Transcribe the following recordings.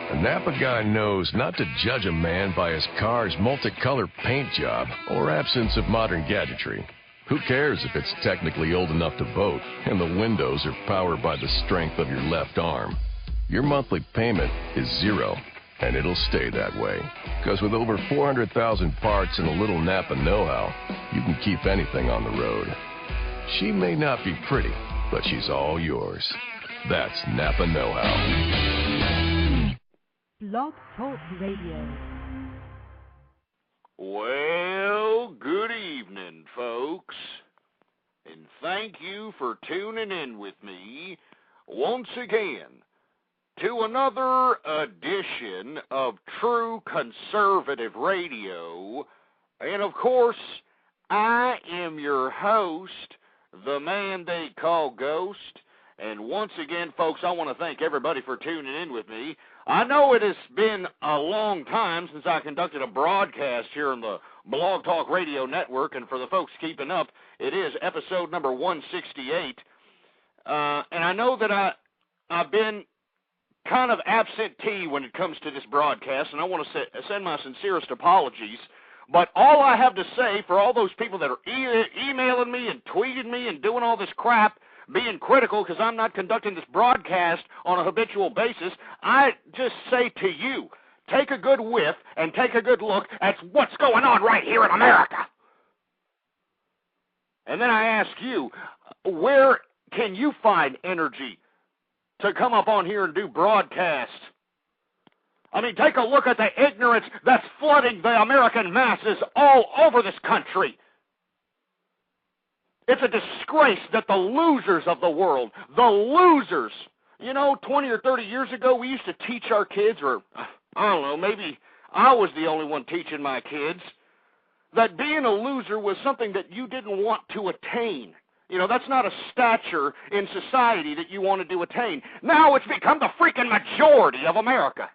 A Napa guy knows not to judge a man by his car's multicolored paint job or absence of modern gadgetry. Who cares if it's technically old enough to vote and the windows are powered by the strength of your left arm? Your monthly payment is zero, and it'll stay that way. Because with over 400,000 parts and a little Napa know-how, you can keep anything on the road. She may not be pretty, but she's all yours. That's Napa know-how. Blog Talk Radio. Well, good evening, folks. And thank you for tuning in with me once again to another edition of True Conservative Radio. And, of course, I am your host, the man they call Ghost. And once again, folks, I want to thank everybody for tuning in with me. I know it has been a long time since I conducted a broadcast here on the Blog Talk Radio Network, and for the folks keeping up, it is episode number 168. And I know that I've been kind of absentee when it comes to this broadcast, and I want to send my sincerest apologies. But all I have to say for all those people that are emailing me and tweeting me and doing all this crap, being critical because I'm not conducting this broadcast on a habitual basis, I just say to you, take a good whiff and take a good look at what's going on right here in America. And then I ask you, where can you find energy to come up on here and do broadcasts? I mean, take a look at the ignorance that's flooding the American masses all over this country. It's a disgrace that the losers of the world, the losers, 20 or 30 years ago, we used to teach our kids, or I don't know, maybe I was the only one teaching my kids, that being a loser was something that you didn't want to attain. That's not a stature in society that you wanted to attain. Now it's become the freaking majority of America.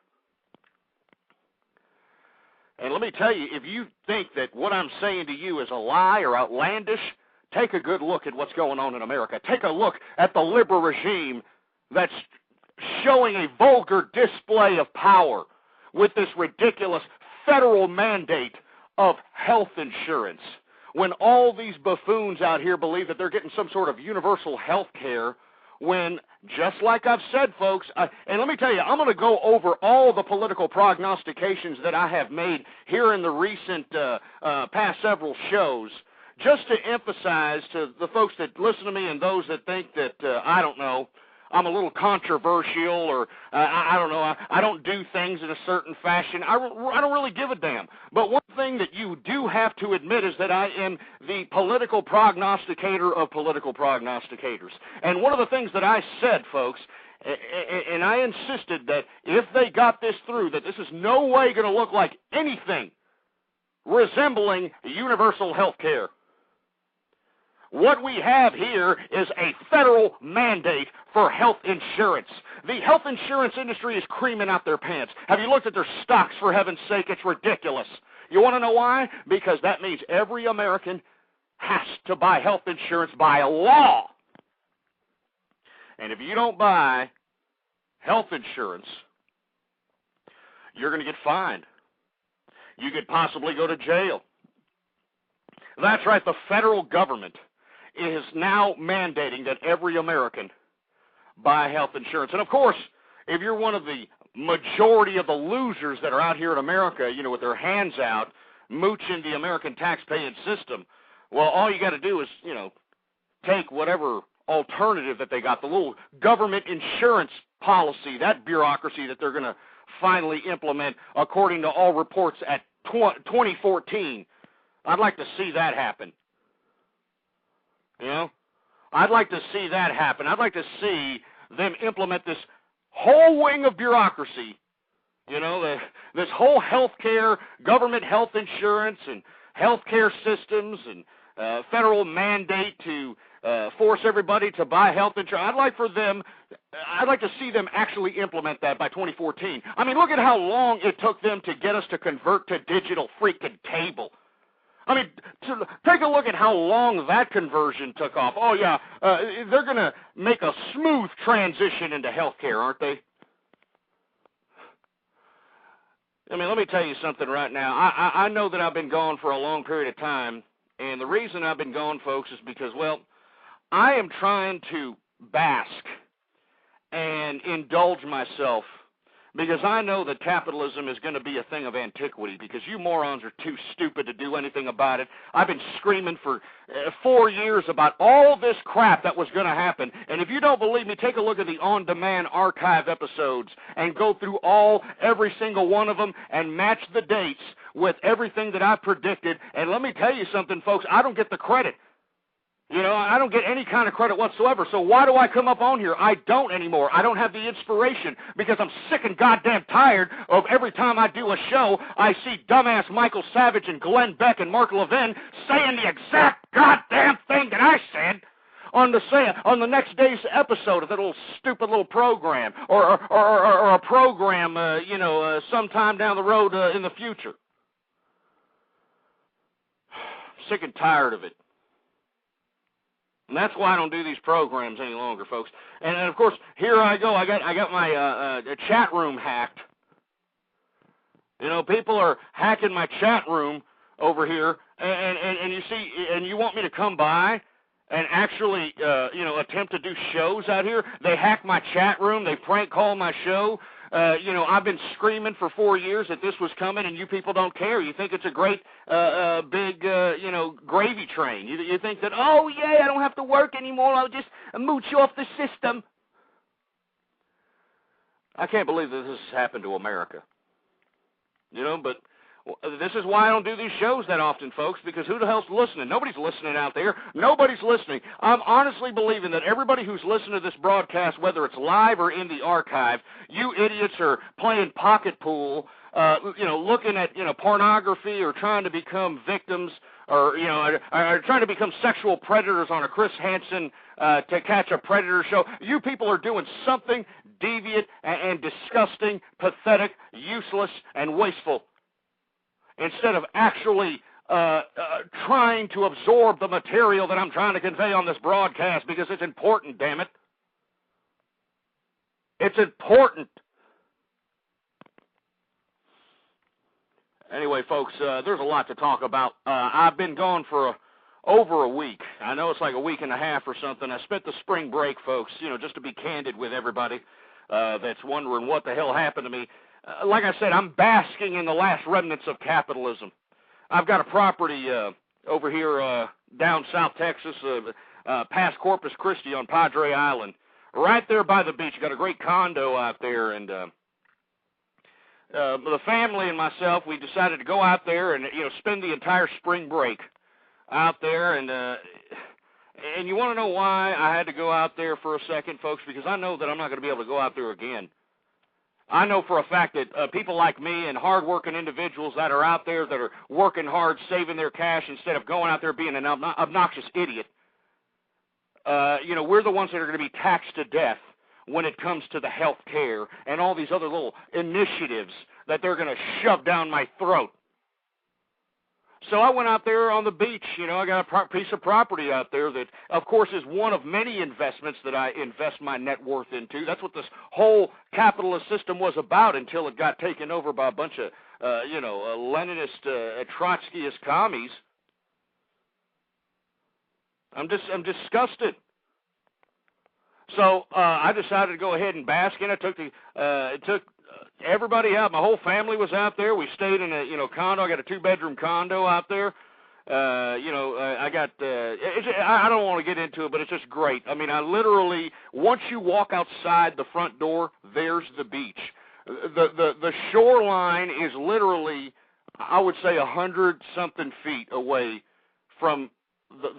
And let me tell you, if you think that what I'm saying to you is a lie or outlandish, take a good look at what's going on in America. Take a look at the liberal regime that's showing a vulgar display of power with this ridiculous federal mandate of health insurance, when all these buffoons out here believe that they're getting some sort of universal health care, when, just like I've said, folks, and let me tell you, I'm going to go over all the political prognostications that I have made here in the recent past several shows, just to emphasize to the folks that listen to me and those that think that, I don't know, I'm a little controversial, or I don't know, I don't do things in a certain fashion. I don't really give a damn. But one thing that you do have to admit is that I am the political prognosticator of political prognosticators. And one of the things that I said, folks, and I insisted that if they got this through, that this is no way going to look like anything resembling universal health care. What we have here is a federal mandate for health insurance. The health insurance industry is creaming out their pants. Have you looked at their stocks, for heaven's sake? It's ridiculous. You want to know why? Because that means every American has to buy health insurance by law. And if you don't buy health insurance, you're going to get fined. You could possibly go to jail. That's right, the federal government is now mandating that every American buy health insurance. And, of course, if you're one of the majority of the losers that are out here in America, with their hands out, mooching the American tax-paying system, well, all you got to do is, take whatever alternative that they got, the little government insurance policy, that bureaucracy that they're going to finally implement according to all reports at 2014. I'd like to see that happen. I'd like to see that happen. I'd like to see them implement this whole wing of bureaucracy, this whole healthcare, government health insurance and healthcare systems and federal mandate to force everybody to buy health insurance. I'd like to see them actually implement that by 2014. I mean, look at how long it took them to get us to convert to digital freaking cable. I mean, take a look at how long that conversion took off. Oh, yeah, they're going to make a smooth transition into health care, aren't they? I mean, let me tell you something right now. I know that I've been gone for a long period of time, and the reason I've been gone, folks, is because, well, I am trying to bask and indulge myself because I know that capitalism is going to be a thing of antiquity because you morons are too stupid to do anything about it. I've been screaming for 4 years about all this crap that was going to happen. And if you don't believe me, take a look at the on-demand archive episodes and go through every single one of them and match the dates with everything that I predicted. And let me tell you something, folks, I don't get the credit. You know, I don't get any kind of credit whatsoever, so why do I come up on here? I don't anymore. I don't have the inspiration because I'm sick and goddamn tired of every time I do a show, I see dumbass Michael Savage and Glenn Beck and Mark Levin saying the exact goddamn thing that I said on the next day's episode of that little stupid little program or a program, sometime down the road in the future. I'm sick and tired of it. And that's why I don't do these programs any longer, folks. And of course, here I go. I got my chat room hacked. You know, people are hacking my chat room over here, and you see, and you want me to come by and actually, attempt to do shows out here. They hack my chat room. They prank call my show. I've been screaming for 4 years that this was coming, and you people don't care. You think it's a great, big, gravy train. You think that, oh, yeah, I don't have to work anymore. I'll just mooch off the system. I can't believe that this has happened to America. But this is why I don't do these shows that often, folks, because who the hell's listening? Nobody's listening out there. Nobody's listening. I'm honestly believing that everybody who's listening to this broadcast, whether it's live or in the archive, you idiots are playing pocket pool, looking at, pornography or trying to become victims or, are trying to become sexual predators on a Chris Hansen to catch a predator show. You people are doing something deviant and disgusting, pathetic, useless, and wasteful, instead of actually trying to absorb the material that I'm trying to convey on this broadcast, because it's important, damn it. It's important. Anyway, folks, there's a lot to talk about. I've been gone for over a week. I know it's like a week and a half or something. I spent the spring break, folks, just to be candid with everybody that's wondering what the hell happened to me. Like I said, I'm basking in the last remnants of capitalism. I've got a property over here down South Texas, past Corpus Christi on Padre Island, right there by the beach. Got a great condo out there, and the family and myself, we decided to go out there and spend the entire spring break out there. And you want to know why I had to go out there for a second, folks? Because I know that I'm not going to be able to go out there again. I know for a fact that people like me and hard-working individuals that are out there that are working hard, saving their cash instead of going out there being an obnoxious idiot, we're the ones that are going to be taxed to death when it comes to the health care and all these other little initiatives that they're going to shove down my throat. So I went out there on the beach. I got a piece of property out there that, of course, is one of many investments that I invest my net worth into. That's what this whole capitalist system was about until it got taken over by a bunch of, Leninist, Trotskyist commies. I'm disgusted. So I decided to go ahead and bask in it. It took everybody out. My whole family was out there. We stayed in a condo. I got a 2-bedroom condo out there. I got. I don't want to get into it, but it's just great. I mean, I literally, once you walk outside the front door, there's the beach. The shoreline is literally, I would say, 100-something feet away from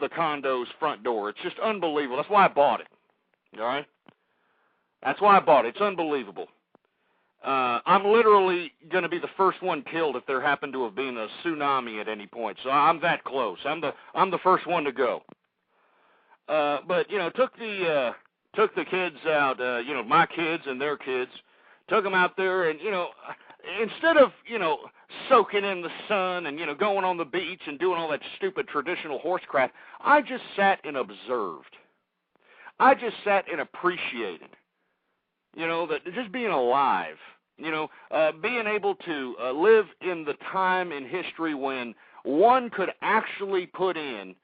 the condo's front door. It's just unbelievable. That's why I bought it. All right? That's why I bought it. It's unbelievable. I'm literally going to be the first one killed if there happened to have been a tsunami at any point. So I'm that close. I'm the first one to go. But took the kids out. My kids and their kids. Took them out there, and instead of soaking in the sun and going on the beach and doing all that stupid traditional horse crap, I just sat and observed. I just sat and appreciated. That just being alive. Being able to live in the time in history when one could actually put in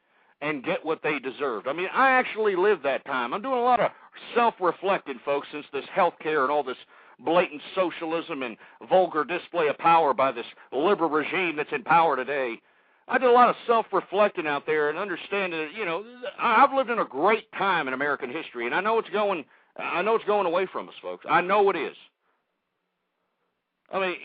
and get what they deserved. I mean, I actually lived that time. I'm doing a lot of self-reflecting, folks, since this health care and all this blatant socialism and vulgar display of power by this liberal regime that's in power today. I did a lot of self-reflecting out there and understanding that, I've lived in a great time in American history, and I know it's going away from us, folks. I know it is. I mean,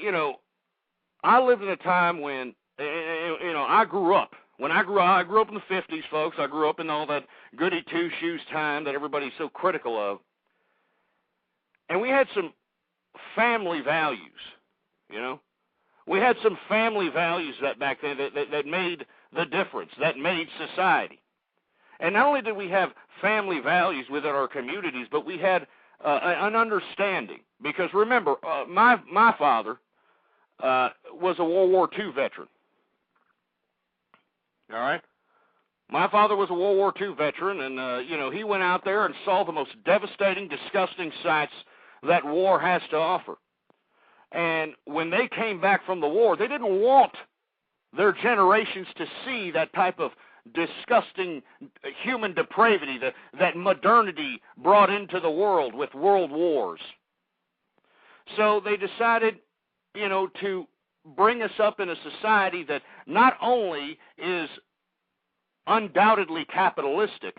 I lived in a time when, I grew up. I grew up in the 50s, folks. I grew up in all that goody two-shoes time that everybody's so critical of. And we had some family values, We had some family values that back then that made the difference, that made society. And not only did we have family values within our communities, but we had an understanding. Because remember, my father was a World War II veteran. All right? My father was a World War II veteran, and, he went out there and saw the most devastating, disgusting sights that war has to offer. And when they came back from the war, they didn't want their generations to see that type of disgusting human depravity that modernity brought into the world with world wars. So they decided, to bring us up in a society that not only is undoubtedly capitalistic,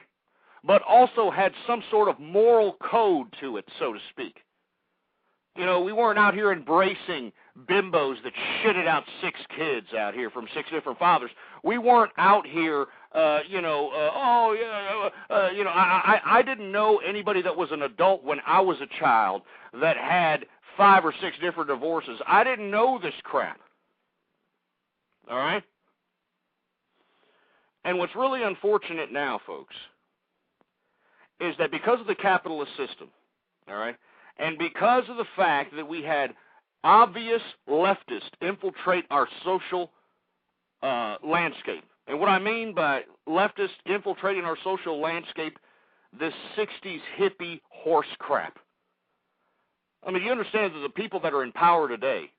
but also had some sort of moral code to it, so to speak. We weren't out here embracing bimbos that shitted out 6 kids out here from 6 different fathers. We weren't out here, I didn't know anybody that was an adult when I was a child that had 5 or 6 different divorces. I didn't know this crap. All right? And what's really unfortunate now, folks, is that because of the capitalist system, all right, and because of the fact that we had obvious leftists infiltrate our social landscape. And what I mean by leftists infiltrating our social landscape, this 60s hippie horse crap. I mean, you understand that the people that are in power today,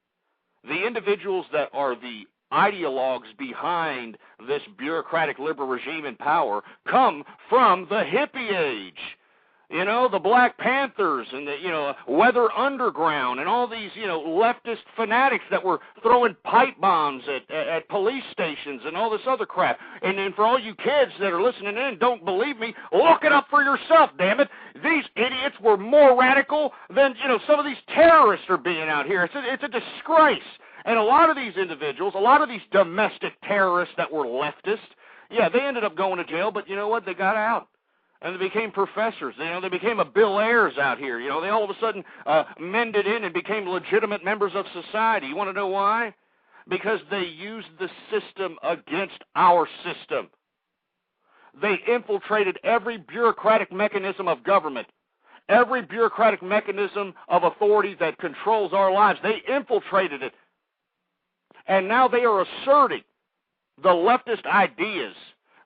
the individuals that are the ideologues behind this bureaucratic liberal regime in power come from the hippie age. The Black Panthers and the, Weather Underground and all these, leftist fanatics that were throwing pipe bombs at police stations and all this other crap. And for all you kids that are listening in, don't believe me, look it up for yourself, damn it. These idiots were more radical than, some of these terrorists are being out here. It's a disgrace. And a lot of these individuals, a lot of these domestic terrorists that were leftist, yeah, they ended up going to jail, but you know what? They got out. And they became professors. They became a Bill Ayers out here. They all of a sudden mended in and became legitimate members of society. You want to know why? Because they used the system against our system. They infiltrated every bureaucratic mechanism of government, every bureaucratic mechanism of authority that controls our lives. They infiltrated it. And now they are asserting the leftist ideas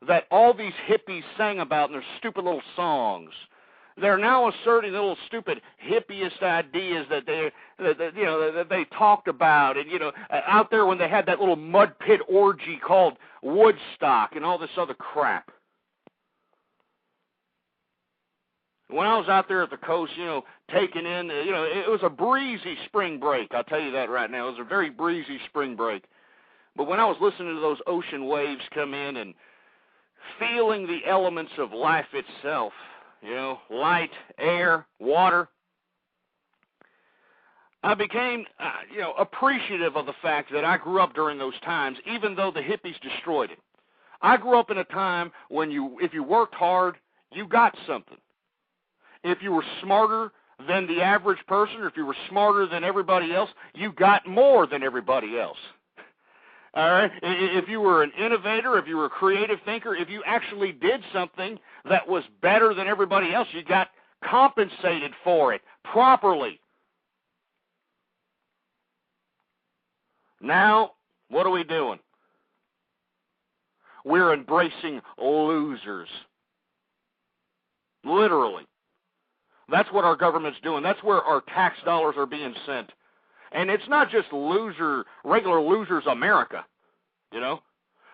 that all these hippies sang about in their stupid little songs. They're now asserting the little stupid hippiest ideas that they talked about, and out there when they had that little mud pit orgy called Woodstock and all this other crap. When I was out there at the coast, taking in, it was a breezy spring break. I'll tell you that right now. It was a very breezy spring break. But when I was listening to those ocean waves come in and feeling the elements of life itself, light, air, water, I became, appreciative of the fact that I grew up during those times, even though the hippies destroyed it. I grew up in a time when if you worked hard, you got something. If you were smarter than the average person, or if you were smarter than everybody else, you got more than everybody else. All right? If you were an innovator, if you were a creative thinker, if you actually did something that was better than everybody else, you got compensated for it properly. Now, what are we doing? We're embracing losers. Literally. That's what our government's doing. That's where our tax dollars are being sent. And it's not just regular losers America, you know.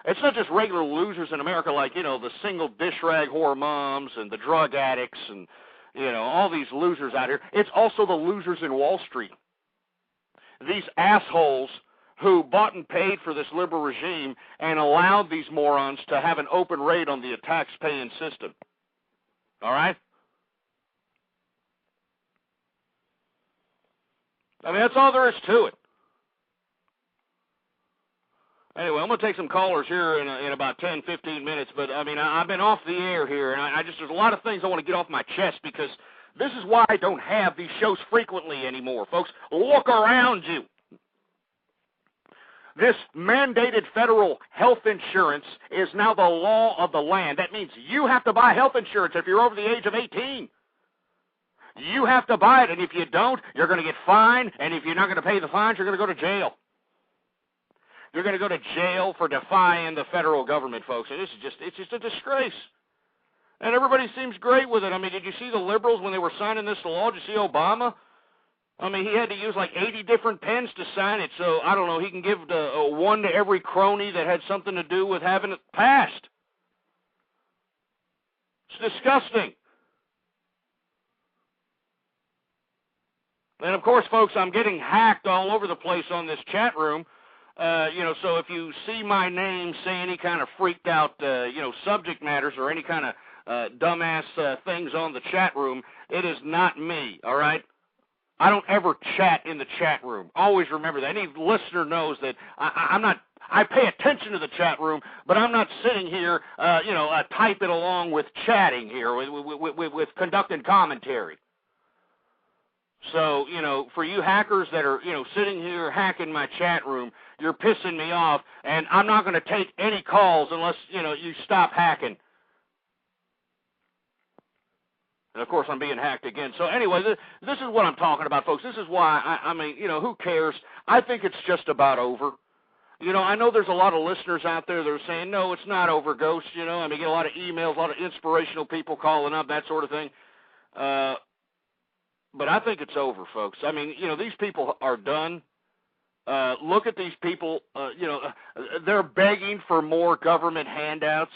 It's not just regular losers in America like, you know, the single dish rag whore moms and the drug addicts and, you know, all these losers out here. It's also the losers in Wall Street. These assholes who bought and paid for this liberal regime and allowed these morons to have an open raid on the tax-paying system. All right? I mean, that's all there is to it. Anyway, I'm going to take some callers here in about 10, 15 minutes, but, I mean, I've been off the air here, and there's a lot of things I want to get off my chest because this is why I don't have these shows frequently anymore, folks. Look around you. This mandated federal health insurance is now the law of the land. That means you have to buy health insurance if you're over the age of 18. You have to buy it, and if you don't, you're going to get fined, and if you're not going to pay the fines, you're going to go to jail. You're going to go to jail for defying the federal government, folks. And it's just a disgrace. And everybody seems great with it. I mean, did you see the liberals when they were signing this law? Did you see Obama? I mean, he had to use like 80 different pens to sign it. So, I don't know, he can give one to every crony that had something to do with having it passed. It's disgusting. And, of course, folks, I'm getting hacked all over the place on this chat room. You know, so if you see my name say any kind of freaked out, you know, subject matters or any kind of dumbass things on the chat room, it is not me, all right? I don't ever chat in the chat room. Always remember that. Any listener knows that I'm not, I pay attention to the chat room, but I'm not sitting here, you know, typing along with chatting here, with conducting commentary. So, you know, for you hackers that are, you know, sitting here hacking my chat room, you're pissing me off, and I'm not going to take any calls unless, you know, you stop hacking. And, of course, I'm being hacked again. So, anyway, this is what I'm talking about, folks. This is why, I mean, you know, who cares? I think it's just about over. You know, I know there's a lot of listeners out there that are saying, no, it's not over, Ghost. You know, I mean, I get a lot of emails, a lot of inspirational people calling up, that sort of thing. But I think it's over, folks. I mean, you know, these people are done. Look at these people. You know, they're begging for more government handouts.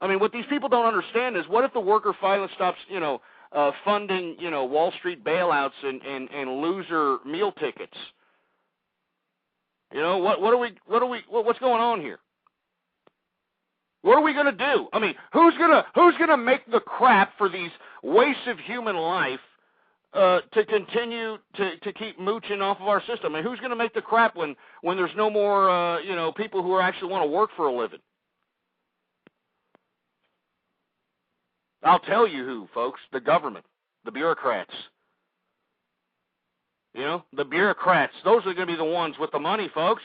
I mean, what these people don't understand is what if the worker finally stops, you know, funding, you know, Wall Street bailouts and loser meal tickets? You know, what's going on here? What are we going to do? I mean, who's gonna make the crap for these wastes of human life? To continue to keep mooching off of our system. I mean, who's going to make the crap when there's no more, you know, people who actually want to work for a living? I'll tell you who, folks. The government, the bureaucrats. You know, the bureaucrats. Those are going to be the ones with the money, folks.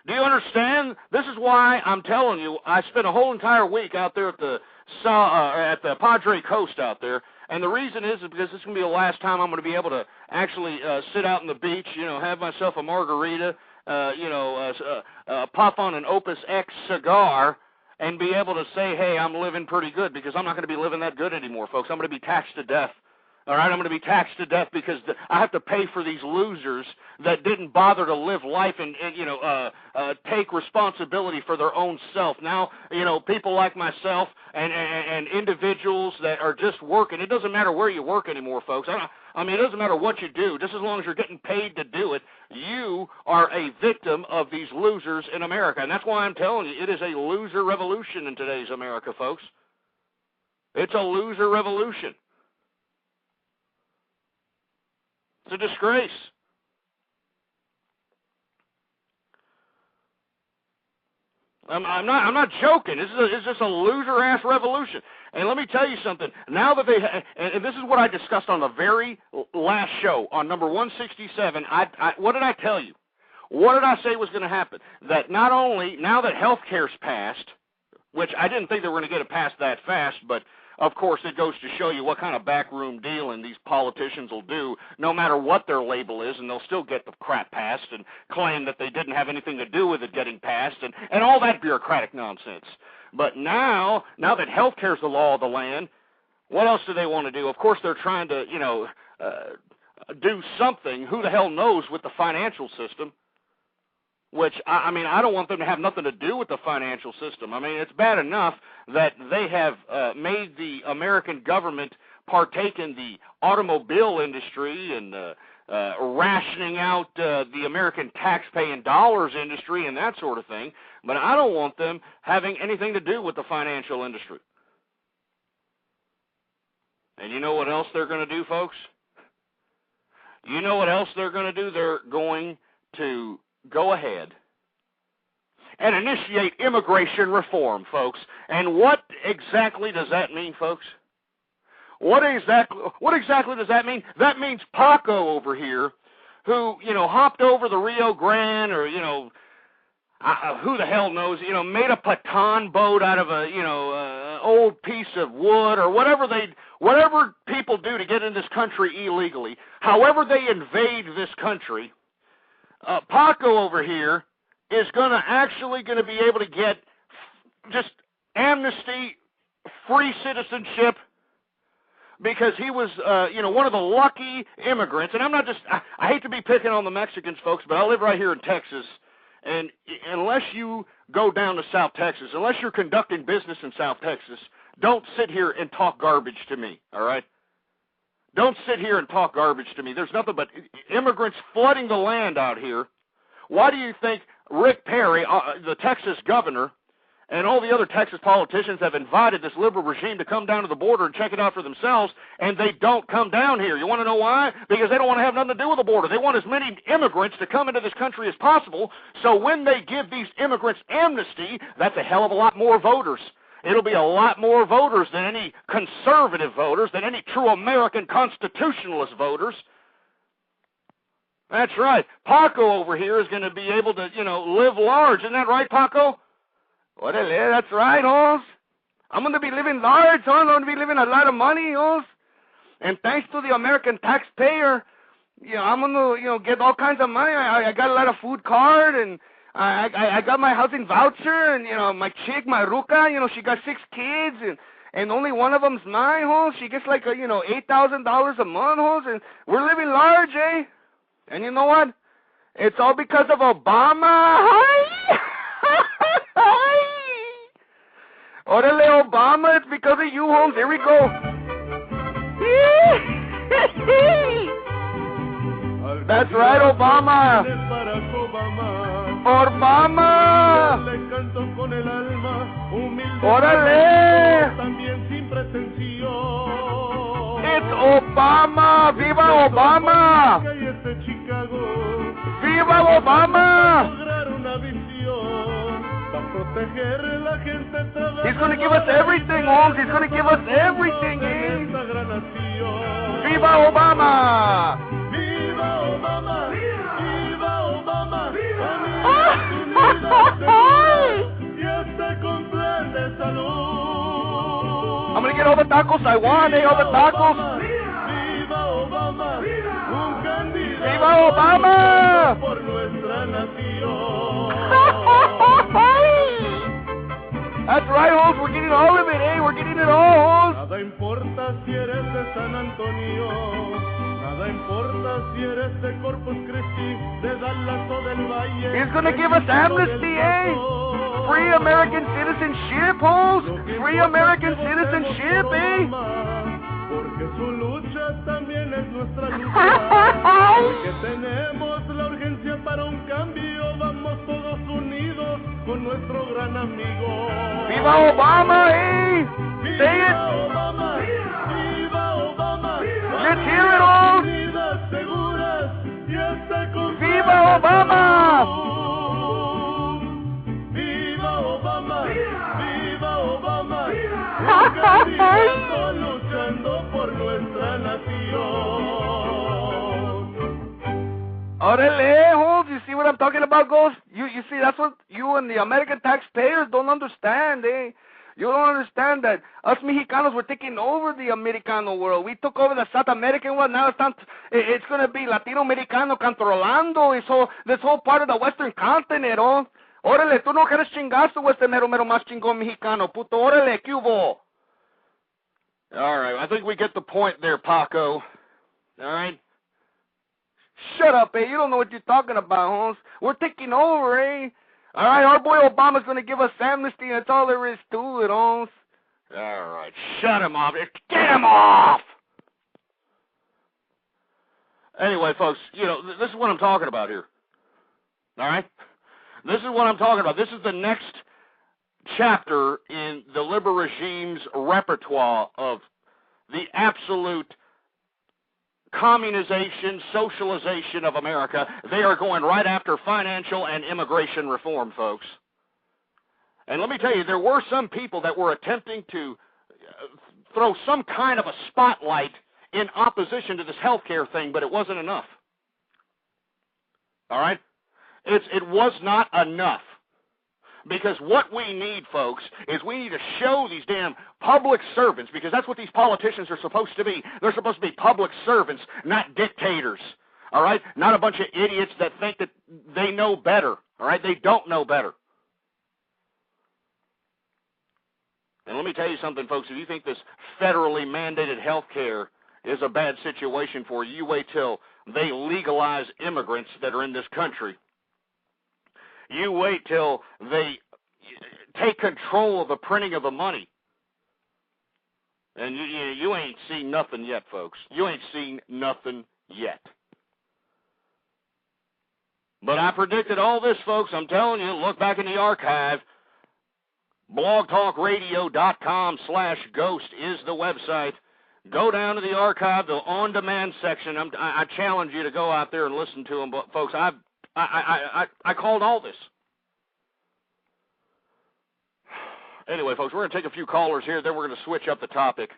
Do you understand? This is why I'm telling you, I spent a whole entire week out there at the Padre Coast out there. And the reason is because this is going to be the last time I'm going to be able to actually sit out on the beach, you know, have myself a margarita, you know, puff on an Opus X cigar, and be able to say, hey, I'm living pretty good, because I'm not going to be living that good anymore, folks. I'm going to be taxed to death. All right, I'm going to be taxed to death because I have to pay for these losers that didn't bother to live life and you know, take responsibility for their own self. Now, you know, people like myself and individuals that are just working. It doesn't matter where you work anymore, folks. I mean, it doesn't matter what you do. Just as long as you're getting paid to do it, you are a victim of these losers in America. And that's why I'm telling you, it is a loser revolution in today's America, folks. It's a loser revolution. It's a disgrace. I'm not joking. This is just a loser-ass revolution. And let me tell you something. Now that and this is what I discussed on the very last show, on number 167, what did I tell you? What did I say was going to happen? That not only, now that health care's passed, which I didn't think they were going to get it passed that fast, but of course, it goes to show you what kind of backroom dealing these politicians will do, no matter what their label is, and they'll still get the crap passed and claim that they didn't have anything to do with it getting passed and all that bureaucratic nonsense. But now that health care is the law of the land, what else do they want to do? Of course, they're trying to, you know, do something, who the hell knows, with the financial system, which, I mean, I don't want them to have nothing to do with the financial system. I mean, it's bad enough that they have made the American government partake in the automobile industry and rationing out the American tax-paying dollars industry and that sort of thing, but I don't want them having anything to do with the financial industry. And you know what else they're going to do, folks? You know what else they're going to do? They're going to go ahead and initiate immigration reform, folks. And what exactly does that mean, folks? What exactly does that mean? That means Paco over here, who, you know, hopped over the Rio Grande, or, you know, who the hell knows, you know, made a pecan boat out of a, you know, old piece of wood, or whatever people do to get in this country illegally, however they invade this country. Paco over here is actually going to be able to get just amnesty, free citizenship, because he was, you know, one of the lucky immigrants. And I'm not just, I hate to be picking on the Mexicans, folks, but I live right here in Texas. And unless you go down to South Texas, unless you're conducting business in South Texas, don't sit here and talk garbage to me, all right? Don't sit here and talk garbage to me. There's nothing but immigrants flooding the land out here. Why do you think Rick Perry, the Texas governor, and all the other Texas politicians have invited this liberal regime to come down to the border and check it out for themselves, and they don't come down here? You want to know why? Because they don't want to have nothing to do with the border. They want as many immigrants to come into this country as possible, so when they give these immigrants amnesty, that's a hell of a lot more voters. It'll be a lot more voters than any conservative voters, than any true American constitutionalist voters. That's right. Paco over here is going to be able to, you know, live large. Isn't that right, Paco? Orale, that's right, Holmes. I'm going to be living large, Holmes. I'm going to be living a lot of money, Holmes. And thanks to the American taxpayer, you know, I'm going to, you know, get all kinds of money. I got a lot of food card, and I got my housing voucher, and, you know, my chick, my ruca, you know, she got 6 kids, and only one of them's mine, Holmes. She gets like, you know, $8,000 a month, Holmes, and we're living large, eh? And you know what? It's all because of Obama. Orale, Obama, it's because of you, Holmes. Here we go. That's right, Obama. Obama. Orale. It's Obama. Viva Obama. Viva Obama. He's going to give us everything, Holmes. He's going to give us everything, eh? Viva Obama! Viva Obama! Viva Obama! I'm going to get all the tacos I want, eh? All the tacos. Viva Obama! Viva Obama! Por nuestra nación. That's right, Holmes. We're getting all of it, eh? We're getting it all, Holmes. Nada importa si eres de San Antonio. Nada importa si eres de Corpus Christi, de Dallas o del Valle. He's going to give us amnesty, eh? Free American citizenship, Holmes. Free American citizenship, eh? Porque su lucha también es nuestra lucha. Porque tenemos la urgencia para un cambio. Vamos todos unidos con nuestro gran amigo. ¡Viva Obama, eh! Say it! Obama, ¡viva Obama! Let's hear it all! ¡Viva Obama! ¡Viva Obama! ¡Viva Obama! Estamos luchando por nuestra nación. Orale, Holmes, you see what I'm talking about, Ghost? You see, that's what you and the American taxpayers don't understand, eh? You don't understand that us Mexicanos were taking over the Americano world. We took over the South American world. Now it's going to be Latino-Americano controlando this whole part of the Western continent, oh. Órale, tú no quieres chingazo, este mero más chingón mexicano, puto. Órale, ¿qué hubo? All right, I think we get the point there, Paco. All right? Shut up, eh? You don't know what you're talking about, Holmes. We're taking over, eh? All right, our boy Obama's going to give us amnesty, and that's all there is to it, Holmes. All right, shut him off. Get him off! Anyway, folks, this is what I'm talking about here. All right? This is what I'm talking about. This is the next chapter in the liberal regime's repertoire of the absolute communization, socialization of America. They are going right after financial and immigration reform, folks. And let me tell you, there were some people that were attempting to throw some kind of a spotlight in opposition to this health care thing, but it wasn't enough. All right? It was not enough. Because what we need, folks, is we need to show these damn public servants, because that's what these politicians are supposed to be. They're supposed to be public servants, not dictators. All right? Not a bunch of idiots that think that they know better. All right? They don't know better. And let me tell you something, folks. If you think this federally mandated health care is a bad situation for you, you wait till they legalize immigrants that are in this country. You wait till they take control of the printing of the money. And you ain't seen nothing yet, folks. You ain't seen nothing yet. But I predicted all this, folks. I'm telling you, look back in the archive. blogtalkradio.com/ghost is the website. Go down to the archive, the on-demand section. I challenge you to go out there and listen to them, but folks, I called all this. Anyway, folks, we're going to take a few callers here, then we're going to switch up the topic.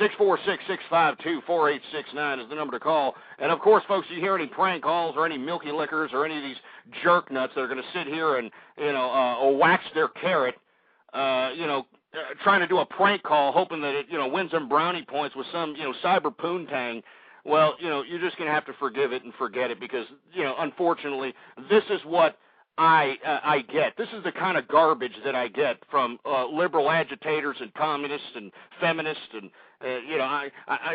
646-652-4869 is the number to call. And, of course, folks, you hear any prank calls or any milky lickers or any of these jerk nuts that are going to sit here and, wax their carrot, trying to do a prank call, hoping that it, wins them brownie points with some, cyber poontang. Well, you're just going to have to forgive it and forget it because, unfortunately, this is what I get. This is the kind of garbage that I get from liberal agitators and communists and feminists and,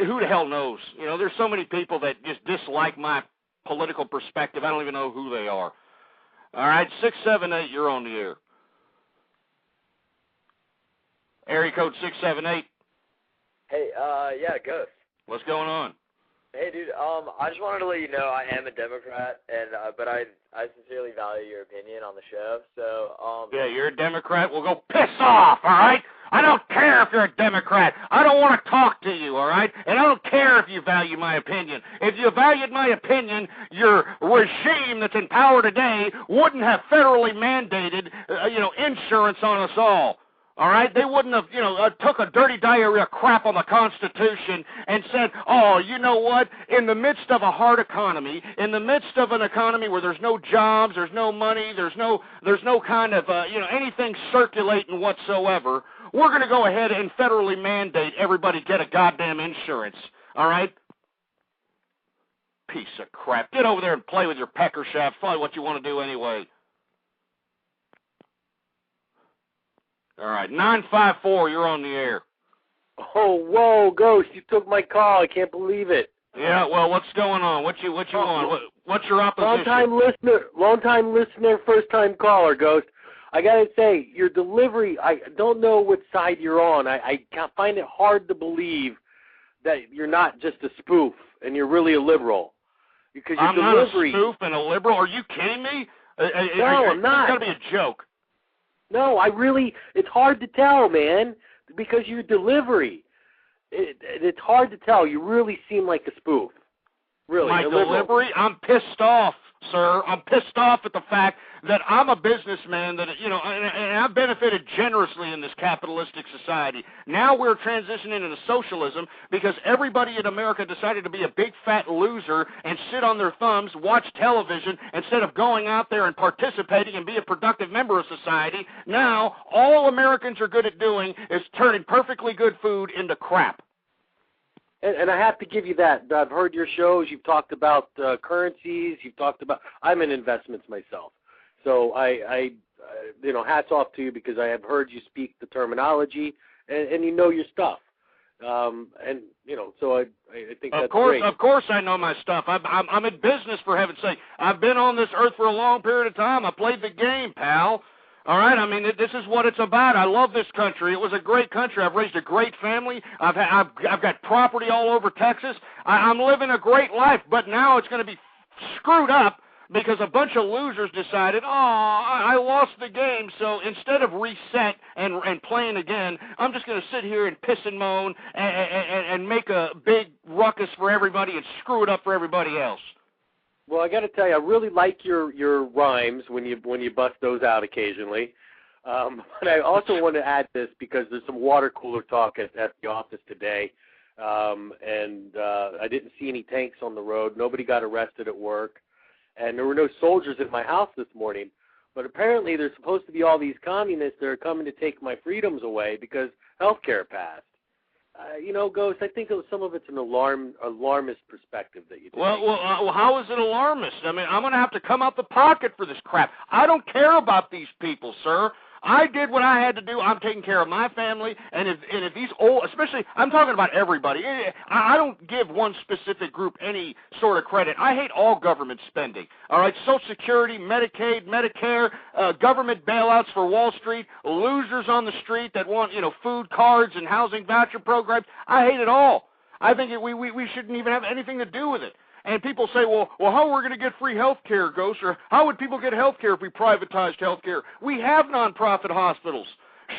who the hell knows? There's so many people that just dislike my political perspective. I don't even know who they are. All right, 678, you're on the air. Area code 678. Hey, yeah, Ghost. What's going on? Hey, dude. I just wanted to let you know I am a Democrat, and but I sincerely value your opinion on the show. So, yeah, you're a Democrat. Well, go piss off. All right. I don't care if you're a Democrat. I don't want to talk to you. All right. And I don't care if you value my opinion. If you valued my opinion, your regime that's in power today wouldn't have federally mandated, insurance on us all. All right, they wouldn't have, took a dirty diarrhea crap on the Constitution and said, oh, you know what, in the midst of a hard economy, in the midst of an economy where there's no jobs, there's no money, there's no kind of, anything circulating whatsoever, we're going to go ahead and federally mandate everybody get a goddamn insurance, all right? Piece of crap. Get over there and play with your pecker shaft. Probably what you want to do anyway. All right, 954, you're on the air. Oh, whoa, Ghost, you took my call. I can't believe it. Yeah, well, what's going on? What you want? What's your opposition? Long time listener, first time caller, Ghost. I gotta say, your delivery, I don't know what side you're on. I find it hard to believe that you're not just a spoof and you're really a liberal. Because your delivery. I'm not a spoof and a liberal. Are you kidding me? No, I'm not. It's got to be a joke. No, it's hard to tell, man, because your delivery, it's hard to tell. You really seem like a spoof. Really. My delivery? I'm pissed off, sir. I'm pissed off at the fact that I'm a businessman that, and I've benefited generously in this capitalistic society. Now we're transitioning into socialism because everybody in America decided to be a big fat loser and sit on their thumbs, watch television, instead of going out there and participating and be a productive member of society. Now all Americans are good at doing is turning perfectly good food into crap. And I have to give you that. I've heard your shows. You've talked about currencies. You've talked about. I'm in investments myself, so I hats off to you because I have heard you speak the terminology and you know your stuff. And so I think that's great. Of course, I know my stuff. I'm in business, for heaven's sake. I've been on this earth for a long period of time. I played the game, pal. All right, I mean, this is what it's about. I love this country. It was a great country. I've raised a great family. I've got property all over Texas. I'm living a great life, but now it's going to be screwed up because a bunch of losers decided, I lost the game, so instead of reset and playing again, I'm just going to sit here and piss and moan and make a big ruckus for everybody and screw it up for everybody else. Well, I got to tell you, I really like your rhymes when you bust those out occasionally. But I also want to add this because there's some water cooler talk at the office today, and I didn't see any tanks on the road. Nobody got arrested at work, and there were no soldiers in my house this morning. But apparently there's supposed to be all these communists that are coming to take my freedoms away because health care passed. Ghost, I think some of it's an alarmist perspective that you take. Well, how is it alarmist? I mean, I'm going to have to come out the pocket for this crap. I don't care about these people, sir. I did what I had to do. I'm taking care of my family, and if these old, especially, I'm talking about everybody. I don't give one specific group any sort of credit. I hate all government spending. All right, Social Security, Medicaid, Medicare, government bailouts for Wall Street, losers on the street that want food cards and housing voucher programs. I hate it all. I think we shouldn't even have anything to do with it. And people say, well, how are we going to get free health care, Ghost? Or how would people get health care if we privatized health care? We have nonprofit hospitals.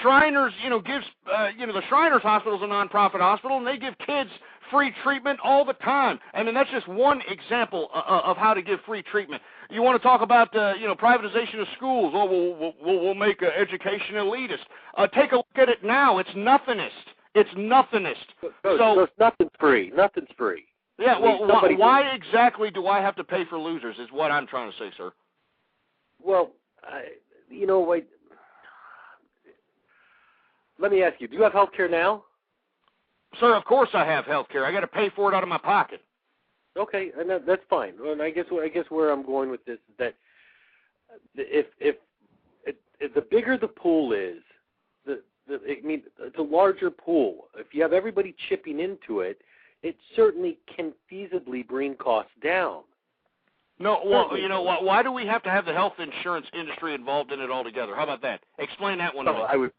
Shriners, gives, the Shriners Hospital is a nonprofit hospital, and they give kids free treatment all the time. I mean, that's just one example of how to give free treatment. You want to talk about, privatization of schools? Oh, we'll make education elitist. Take a look at it now. It's nothingist. It's nothingist. So nothing's free. Nothing's free. Yeah, well, why exactly do I have to pay for losers is what I'm trying to say, sir. Well, let me ask you, do you have health care now? Sir, of course I have health care. I got to pay for it out of my pocket. Okay, and that's fine. And I guess where I'm going with this is that if the bigger the pool is, it's a larger pool. If you have everybody chipping into it, it certainly can feasibly bring costs down. No, well, why do we have to have the health insurance industry involved in it altogether? How about that? Explain that one to me.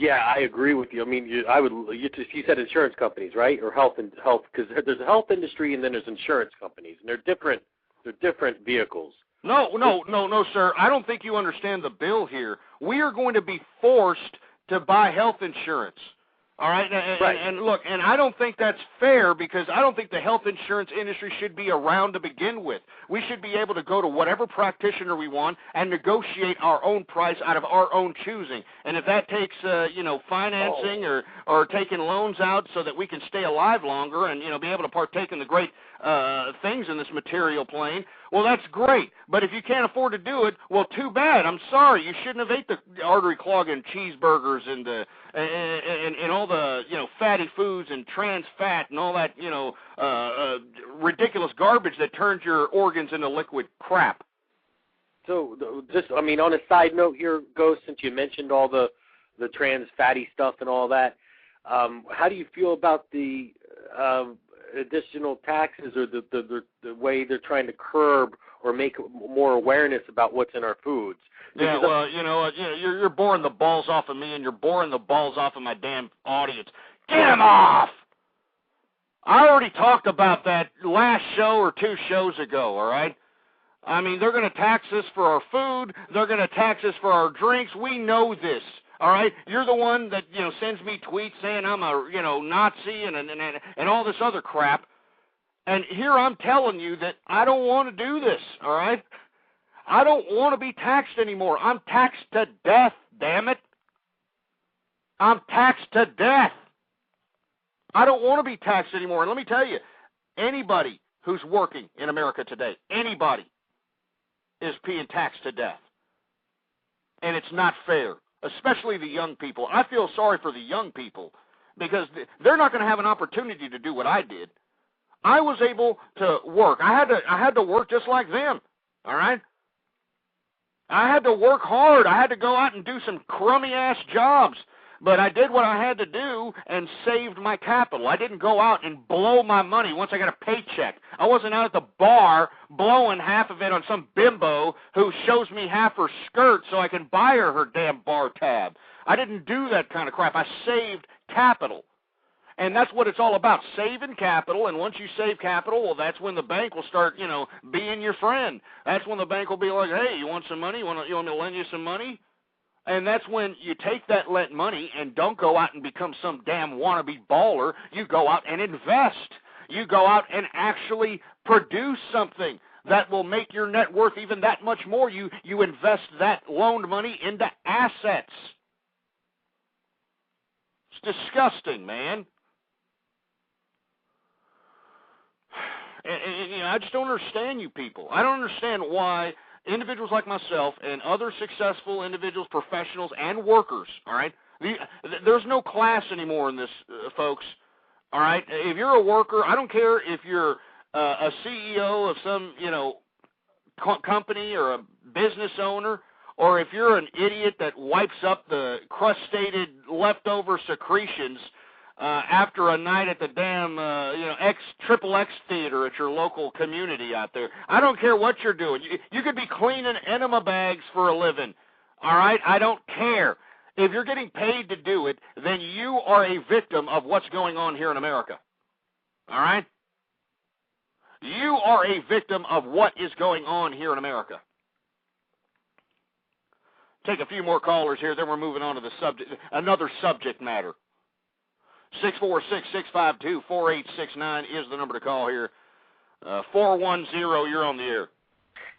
I agree with you. I mean, you said insurance companies, right? Or health, because there's a health industry and then there's insurance companies, and they're different vehicles. No, sir. I don't think you understand the bill here. We are going to be forced to buy health insurance. All right, and look, and I don't think that's fair because I don't think the health insurance industry should be around to begin with. We should be able to go to whatever practitioner we want and negotiate our own price out of our own choosing. And if that takes, financing or taking loans out so that we can stay alive longer and, be able to partake in the great things in this material plane, well, that's great. But if you can't afford to do it, well, too bad. I'm sorry. You shouldn't have ate the artery-clogging cheeseburgers and all the, fatty foods and trans fat and all that, ridiculous garbage that turns your organs into liquid crap. So, on a side note here, Ghost, since you mentioned all the trans fatty stuff and all that, how do you feel about the additional taxes or the way they're trying to curb or make more awareness about what's in our foods? Yeah, well, you're boring the balls off of me and you're boring the balls off of my damn audience. Get them off! I already talked about that last show or 2 shows ago, all right? I mean, they're going to tax us for our food. They're going to tax us for our drinks. We know this. All right, you're the one that sends me tweets saying I'm a Nazi and all this other crap, and here I'm telling you that I don't want to do this. All right, I don't want to be taxed anymore. I'm taxed to death. Damn it, I'm taxed to death. I don't want to be taxed anymore. And let me tell you, anybody who's working in America today, anybody is being taxed to death, and it's not fair. Especially the young people. I feel sorry for the young people because they're not going to have an opportunity to do what I did. I was able to work. I had to work just like them. All right? I had to work hard. I had to go out and do some crummy ass jobs. But I did what I had to do and saved my capital. I didn't go out and blow my money once I got a paycheck. I wasn't out at the bar blowing half of it on some bimbo who shows me half her skirt so I can buy her damn bar tab. I didn't do that kind of crap. I saved capital. And that's what it's all about, saving capital. And once you save capital, well, that's when the bank will start, being your friend. That's when the bank will be like, hey, you want some money? You want me to lend you some money? And that's when you take that lent money and don't go out and become some damn wannabe baller. You go out and invest. You go out and actually produce something that will make your net worth even that much more. You invest that loaned money into assets. It's disgusting, man. And I just don't understand you people. I don't understand why individuals like myself and other successful individuals, professionals, and workers, all right? There's no class anymore in this, folks, all right? If you're a worker, I don't care if you're a CEO of some, company or a business owner, or if you're an idiot that wipes up the crustated leftover secretions after a night at the damn, XXX theater at your local community out there. I don't care what you're doing. You could be cleaning enema bags for a living, all right? I don't care. If you're getting paid to do it, then you are a victim of what's going on here in America, all right? You are a victim of what is going on here in America. Take a few more callers here, then we're moving on to the another subject matter. 646-652-4869 is the number to call here. 410, you're on the air.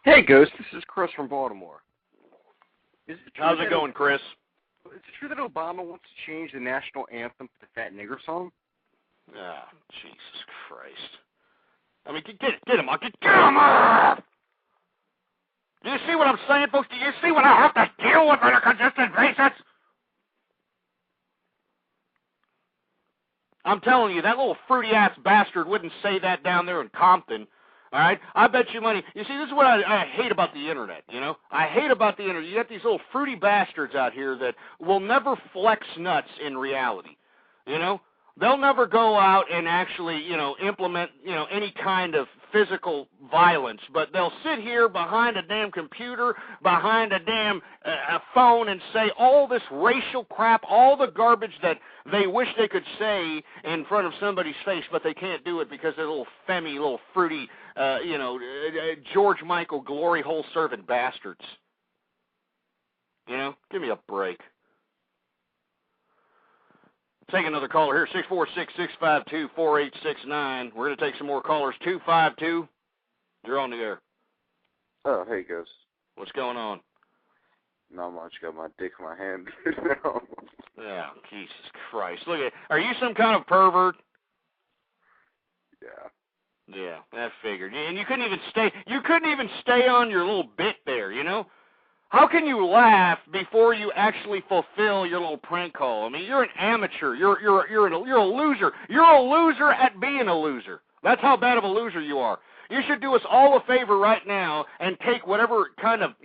Hey, Ghost, this is Chris from Baltimore. How's it going, Chris? Is it true that Obama wants to change the national anthem to the Fat Nigger song? Ah, Jesus Christ. I mean, get him up. Get him up! Do you see what I'm saying, folks? Do you see what I have to deal with on a consistent basis? I'm telling you, that little fruity-ass bastard wouldn't say that down there in Compton, all right? I bet you money. You see, this is what I hate about the Internet, I hate about the Internet. You got these little fruity bastards out here that will never flex nuts in reality, They'll never go out and actually, implement, any kind of physical violence, but they'll sit here behind a damn computer, behind a damn phone and say all this racial crap, all the garbage that they wish they could say in front of somebody's face, but they can't do it because they're little femmy, little fruity, George Michael glory hole servant bastards. Give me a break. Take another caller here, 646-652-4869. We're going to take some more callers. 252, you're on the air. Oh, hey, Ghost. What's going on? Not much. Got my dick in my hand. Yeah, Jesus Christ. Look at, are you some kind of pervert? Yeah. Yeah, I figured. And you couldn't even stay on your little bit there, How can you laugh before you actually fulfill your little prank call? I mean, you're an amateur. You're a loser. You're a loser at being a loser. That's how bad of a loser you are. You should do us all a favor right now and take whatever kind of,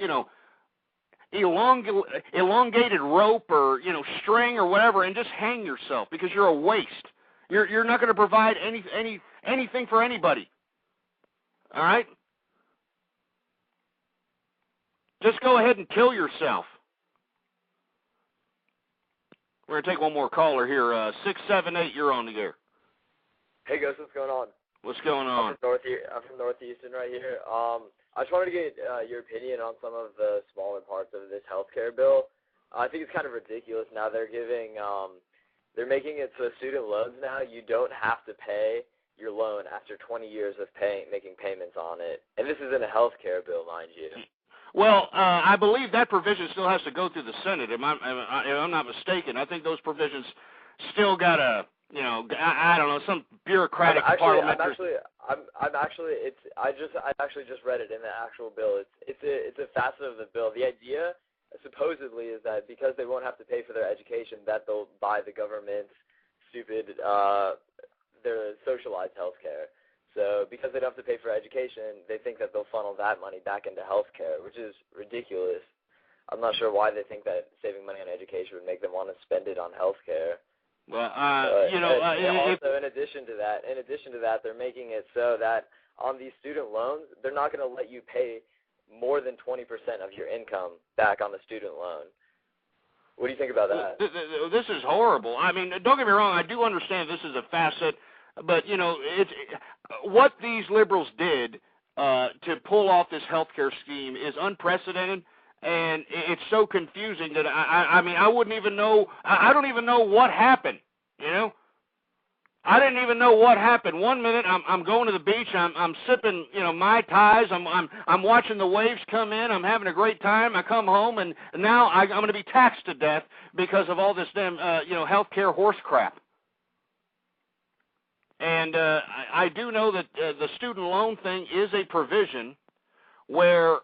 elongated rope or, string or whatever and just hang yourself because you're a waste. You're not going to provide anything for anybody. All right? Just go ahead and kill yourself. We're going to take one more caller here. 678, you're on the air. Hey, Ghost, what's going on? What's going on? I'm from Northeastern right here. I just wanted to get your opinion on some of the smaller parts of this healthcare bill. I think it's kind of ridiculous now they're making it so student loans now, you don't have to pay your loan after 20 years of making payments on it. And this is in a healthcare bill, mind you. Well, I believe that provision still has to go through the Senate. If I'm not mistaken, I think those provisions still got a, I don't know, some bureaucratic parliamentary. I actually just read it in the actual bill. It's a facet of the bill. The idea supposedly is that because they won't have to pay for their education, that they'll buy the government's stupid, their socialized health care. So because they don't have to pay for education, they think that they'll funnel that money back into health care, which is ridiculous. I'm not sure why they think that saving money on education would make them want to spend it on health care. Well, also in addition to that, they're making it so that on these student loans, they're not going to let you pay more than 20% of your income back on the student loan. What do you think about that? This is horrible. I mean, don't get me wrong. I do understand this is a facet, but it's what these liberals did to pull off this health care scheme is unprecedented. And it's so confusing that I mean, I wouldn't even know. I don't even know what happened. I didn't even know what happened. 1 minute I'm going to the beach. I'm sipping Mai Tais. I'm watching the waves come in. I'm having a great time. I come home and now I'm going to be taxed to death because of all this damn healthcare horse crap. And I do know that the student loan thing is a provision where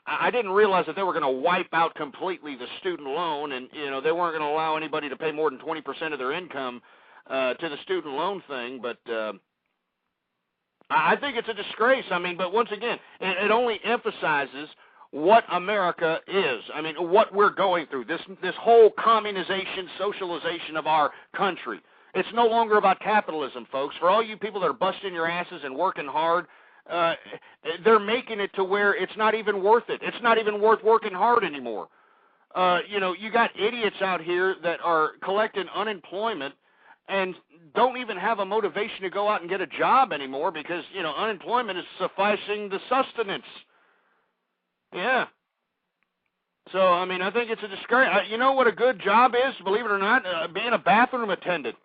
I didn't realize that they were going to wipe out completely the student loan, and they weren't going to allow anybody to pay more than 20% of their income to the student loan thing. But I think it's a disgrace. I mean, but once again, it only emphasizes what America is. I mean, what we're going through. This whole communization, socialization of our country. It's no longer about capitalism, folks. For all you people that are busting your asses and working hard, they're making it to where it's not even worth it. It's not even worth working hard anymore. You got idiots out here that are collecting unemployment and don't even have a motivation to go out and get a job anymore because, unemployment is sufficing the sustenance. Yeah. So, I mean, I think it's a disgrace. You know what a good job is, believe it or not? Being a bathroom attendant.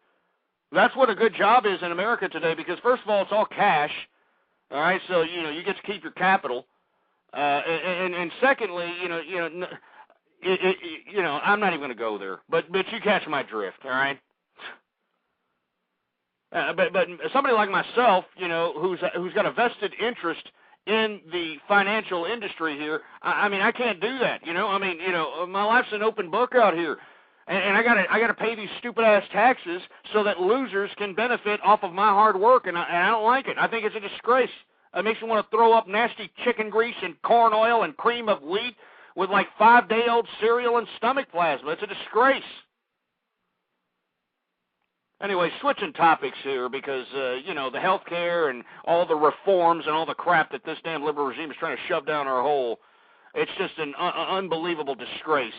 That's what a good job is in America today because, first of all, it's all cash. All right, so you get to keep your capital, and secondly, I'm not even going to go there, but you catch my drift, all right. But somebody like myself, who's got a vested interest in the financial industry here, I mean, I can't do that, my life's an open book out here. And I gotta pay these stupid ass taxes so that losers can benefit off of my hard work, and I don't like it. I think it's a disgrace. It makes me want to throw up nasty chicken grease and corn oil and cream of wheat with like 5-day-old cereal and stomach plasma. It's a disgrace. Anyway, switching topics here because the health care and all the reforms and all the crap that this damn liberal regime is trying to shove down our hole. It's just an unbelievable disgrace.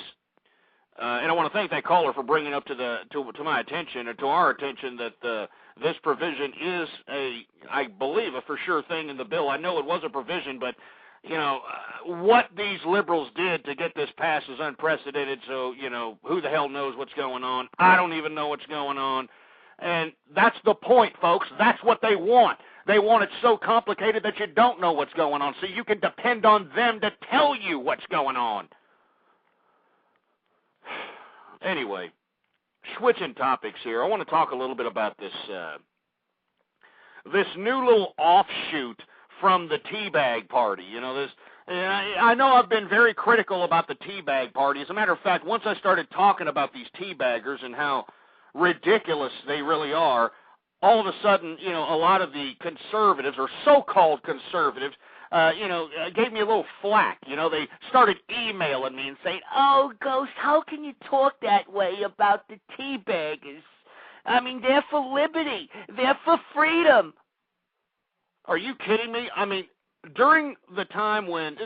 And I want to thank that caller for bringing up to my attention and to our attention that this provision is I believe, a for sure thing in the bill. I know it was a provision, but what these liberals did to get this passed is unprecedented. So who the hell knows what's going on? I don't even know what's going on, and that's the point, folks. That's what they want. They want it so complicated that you don't know what's going on, so you can depend on them to tell you what's going on. Anyway, switching topics here, I want to talk a little bit about this new little offshoot from the teabag party. I know I've been very critical about the teabag party. As a matter of fact, once I started talking about these teabaggers and how ridiculous they really are, all of a sudden, a lot of the conservatives or so-called conservatives gave me a little flack. They started emailing me and saying, "Oh, Ghost, how can you talk that way about the teabaggers? I mean, they're for liberty. They're for freedom." Are you kidding me? I mean, during the time when,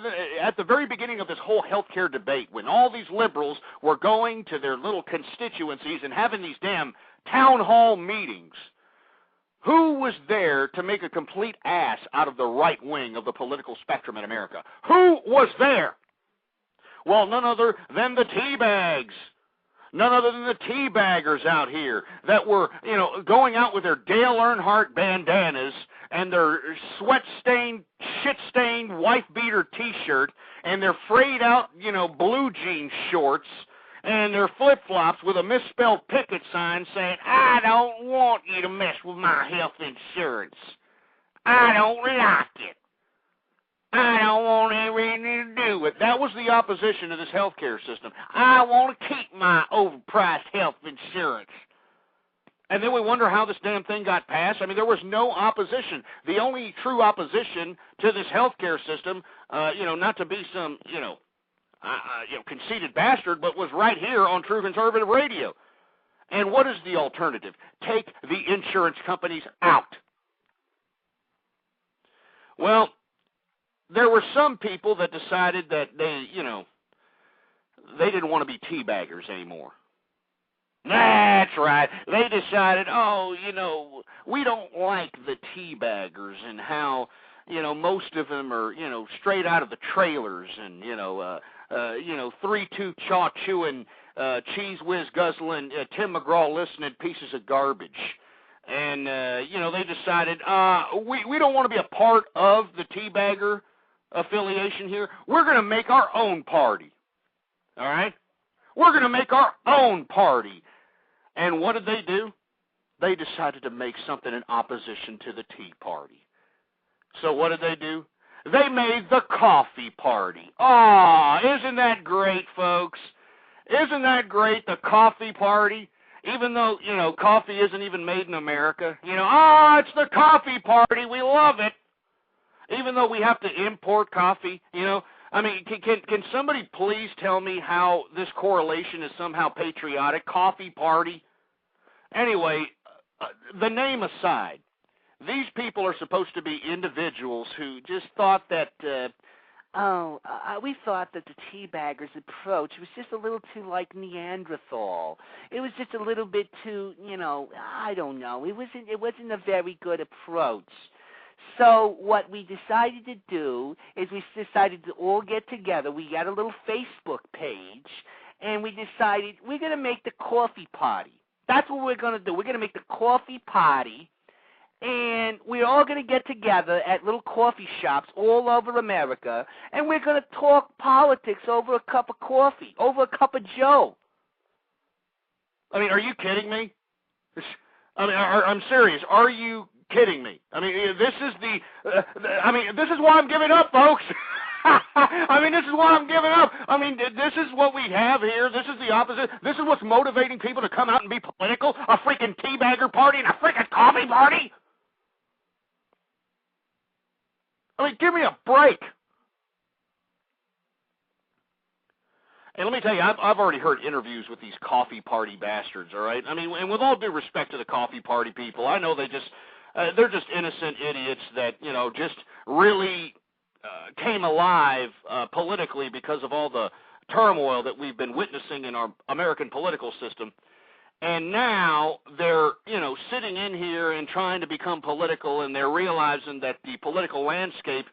at the very beginning of this whole healthcare debate, when all these liberals were going to their little constituencies and having these damn town hall meetings, who was there to make a complete ass out of the right wing of the political spectrum in America? Who was there? Well, none other than the teabags. None other than the teabaggers out here that were, going out with their Dale Earnhardt bandanas and their sweat-stained, shit-stained wife-beater T-shirt and their frayed-out, blue jean shorts and their flip-flops with a misspelled picket sign saying, "I don't want you to mess with my health insurance. I don't like it. I don't want anything to do with it." That was the opposition to this health care system. I want to keep my overpriced health insurance. And then we wonder how this damn thing got passed. I mean, there was no opposition. The only true opposition to this health care system, not to be some, conceited bastard, but was right here on True Conservative Radio. And what is the alternative? Take the insurance companies out. Well, there were some people that decided that they didn't want to be teabaggers anymore. That's right. They decided, we don't like the teabaggers and how, most of them are, straight out of the trailers and, 3-2 chaw chewing, cheese whiz guzzling, Tim McGraw listening pieces of garbage. And, they decided, we don't want to be a part of the teabagger affiliation here. We're going to make our own party. All right? We're going to make our own party. And what did they do? They decided to make something in opposition to the Tea Party. So what did they do? They made the Coffee Party. Isn't that great, folks? Isn't that great, the Coffee Party? Even though, coffee isn't even made in America. It's the Coffee Party. We love it. Even though we have to import coffee, can somebody please tell me how this correlation is somehow patriotic? Coffee Party? Anyway, the name aside, these people are supposed to be individuals who just thought that, we thought that the teabaggers' approach was just a little too like Neanderthal. It was just a little bit too, I don't know. It wasn't a very good approach. So what we decided to do is we decided to all get together. We got a little Facebook page, and we decided we're going to make the Coffee Party. That's what we're going to do. We're going to make the Coffee Party, and we're all going to get together at little coffee shops all over America, and we're going to talk politics over a cup of coffee, over a cup of Joe. Are you kidding me? I'm serious. Are you kidding me? This is this is why I'm giving up, folks. This is why I'm giving up. This is what we have here. This is the opposite. This is what's motivating people to come out and be political. A freaking teabagger party and a freaking coffee party. Give me a break. And let me tell you, I've already heard interviews with these coffee party bastards, all right? And with all due respect to the coffee party people, I know they're just innocent idiots that, just really came alive politically because of all the turmoil that we've been witnessing in our American political system. And now they're, sitting in here and trying to become political, and they're realizing that the political landscape,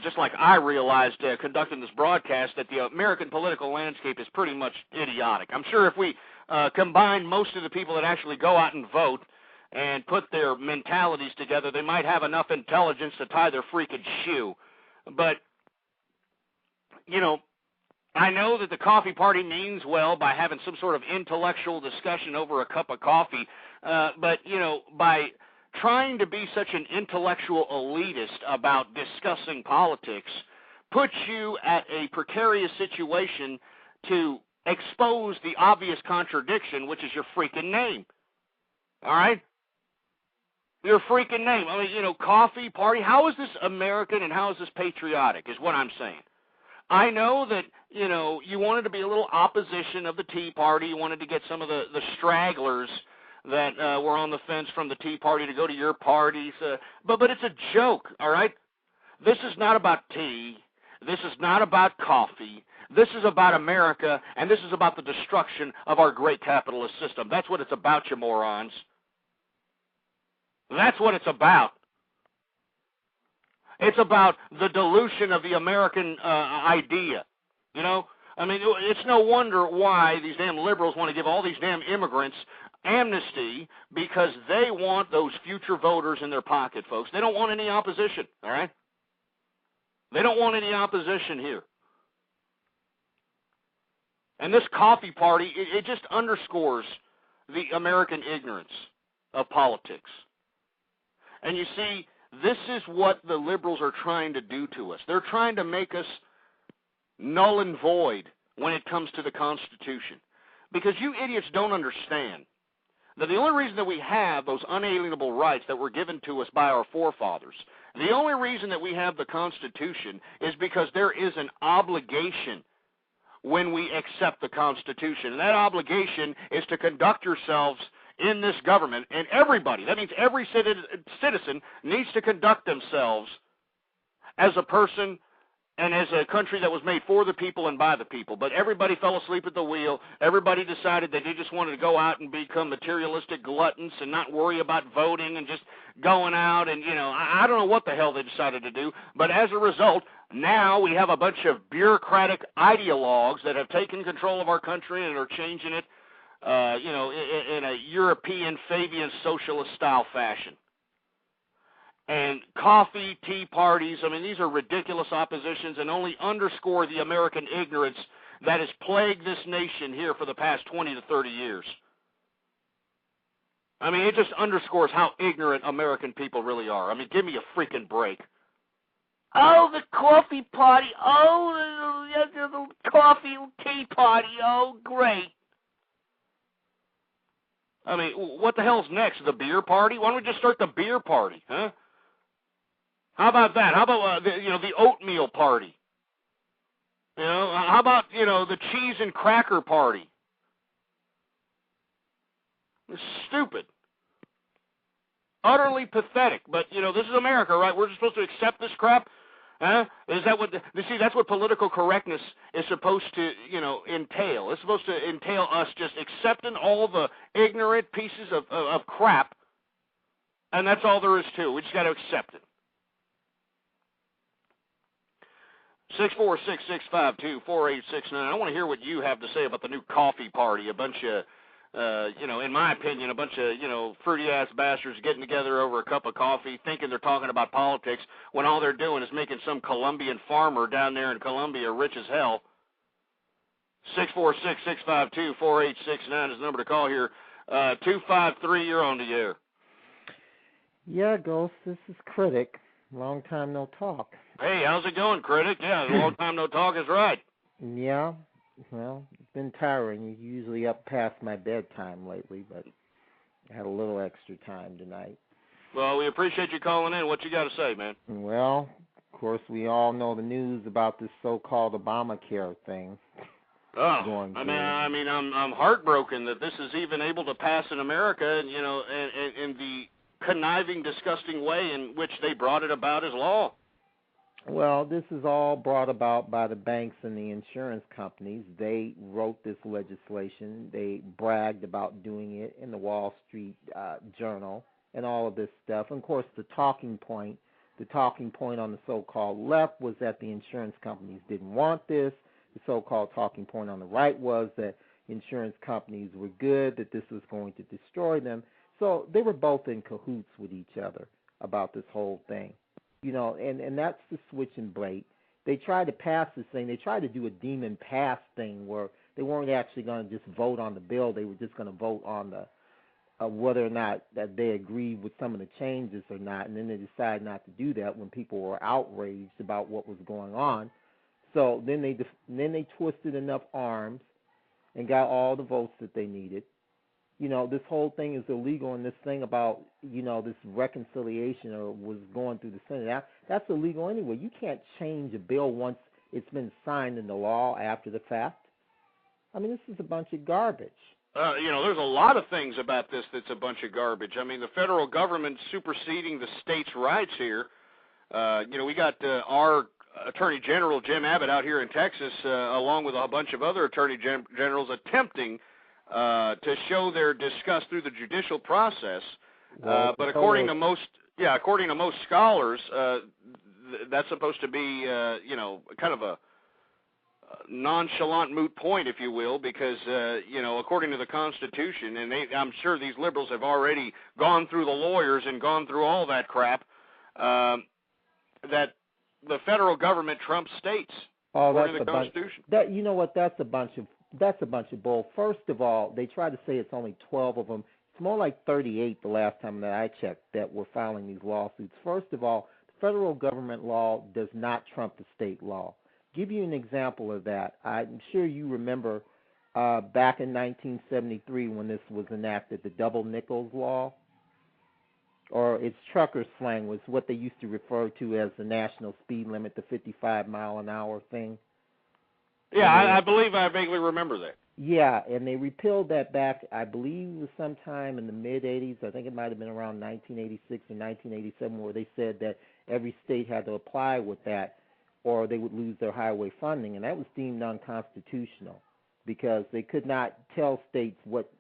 just like I realized conducting this broadcast, that the American political landscape is pretty much idiotic. I'm sure if we combine most of the people that actually go out and vote and put their mentalities together, they might have enough intelligence to tie their freaking shoe. But, I know that the coffee party means well by having some sort of intellectual discussion over a cup of coffee, but, by trying to be such an intellectual elitist about discussing politics puts you at a precarious situation to expose the obvious contradiction, which is your freaking name. All right? Your freaking name. Coffee party. How is this American and how is this patriotic is what I'm saying. I know that, you wanted to be a little opposition of the Tea Party. You wanted to get some of the stragglers that were on the fence from the Tea Party to go to your parties. But it's a joke, all right? This is not about tea. This is not about coffee. This is about America, and this is about the destruction of our great capitalist system. That's what it's about, you morons. That's what it's about. It's about the dilution of the American idea. It's no wonder why these damn liberals want to give all these damn immigrants amnesty, because they want those future voters in their pocket, folks. They don't want any opposition, all right? They don't want any opposition here. And this coffee party, it just underscores the American ignorance of politics. And you see, this is what the liberals are trying to do to us. They're trying to make us null and void when it comes to the Constitution. Because you idiots don't understand that the only reason that we have those unalienable rights that were given to us by our forefathers, the only reason that we have the Constitution is because there is an obligation when we accept the Constitution. And that obligation is to conduct yourselves in this government, and everybody, that means every citizen needs to conduct themselves as a person and as a country that was made for the people and by the people. But everybody fell asleep at the wheel. Everybody decided that they just wanted to go out and become materialistic gluttons and not worry about voting and just going out and, I don't know what the hell they decided to do. But as a result, now we have a bunch of bureaucratic ideologues that have taken control of our country and are changing it, in a European Fabian socialist style fashion. And coffee, tea parties, these are ridiculous oppositions and only underscore the American ignorance that has plagued this nation here for the past 20 to 30 years. It just underscores how ignorant American people really are. Give me a freaking break. Oh, the coffee party. Oh, the coffee tea party. Oh, great. What the hell's next? The beer party? Why don't we just start the beer party, huh? How about that? How about, the oatmeal party? How about, the cheese and cracker party? It's stupid. Utterly pathetic. But, this is America, right? We're just supposed to accept this crap? Huh? Is that that's what political correctness is supposed to, entail. It's supposed to entail us just accepting all the ignorant pieces of crap, and that's all there is to it. We just got to accept it. 646-652-4869. I want to hear what you have to say about the new coffee party. A bunch of, in my opinion, a bunch of, fruity-ass bastards getting together over a cup of coffee, thinking they're talking about politics, when all they're doing is making some Colombian farmer down there in Colombia rich as hell. 646-652-4869 is the number to call here. 253, you're on the air. Yeah, Ghost, this is Critic. Long time no talk. Hey, how's it going, Critic? Yeah, long time no talk is right. Yeah, well, it's been tiring. You're usually up past my bedtime lately, but I had a little extra time tonight. Well, we appreciate you calling in. What you got to say, man? Well, of course, we all know the news about this so-called Obamacare thing. Oh, I'm heartbroken that this is even able to pass in America, and in the conniving, disgusting way in which they brought it about as law. Well, this is all brought about by the banks and the insurance companies. They wrote this legislation. They bragged about doing it in the Wall Street Journal and all of this stuff. And, of course, the talking point on the so-called left was that the insurance companies didn't want this. The so-called talking point on the right was that insurance companies were good, that this was going to destroy them. So they were both in cahoots with each other about this whole thing. And that's the switch and blade. They tried to pass this thing. They tried to do a demon pass thing where they weren't actually going to just vote on the bill. They were just going to vote on the whether or not that they agreed with some of the changes or not. And then they decided not to do that when people were outraged about what was going on. So then they twisted enough arms and got all the votes that they needed. This whole thing is illegal, and this thing about, this reconciliation was going through the Senate. That's illegal anyway. You can't change a bill once it's been signed into law after the fact. This is a bunch of garbage. There's a lot of things about this that's a bunch of garbage. The federal government superseding the states' rights here. We got our Attorney General, Jim Abbott, out here in Texas, along with a bunch of other Attorney Generals attempting to show their disgust through the judicial process, but according to most scholars, that's supposed to be, kind of a nonchalant moot point, if you will, because according to the Constitution, and I'm sure these liberals have already gone through the lawyers and gone through all that crap, that the federal government trumps states. According to the Constitution. That's a bunch of bull. First of all, they try to say it's only 12 of them. It's more like 38 the last time that I checked that were filing these lawsuits. First of all, the federal government law does not trump the state law. Give you an example of that. I'm sure you remember back in 1973 when this was enacted, the double nickels law, or its trucker slang was what they used to refer to as the national speed limit, the 55-mile-an-hour thing. Yeah, I believe I vaguely remember that. Yeah, and they repealed that back, I believe it was sometime in the mid-'80s. I think it might have been around 1986 or 1987, where they said that every state had to apply with that or they would lose their highway funding, and that was deemed unconstitutional because they could not tell states what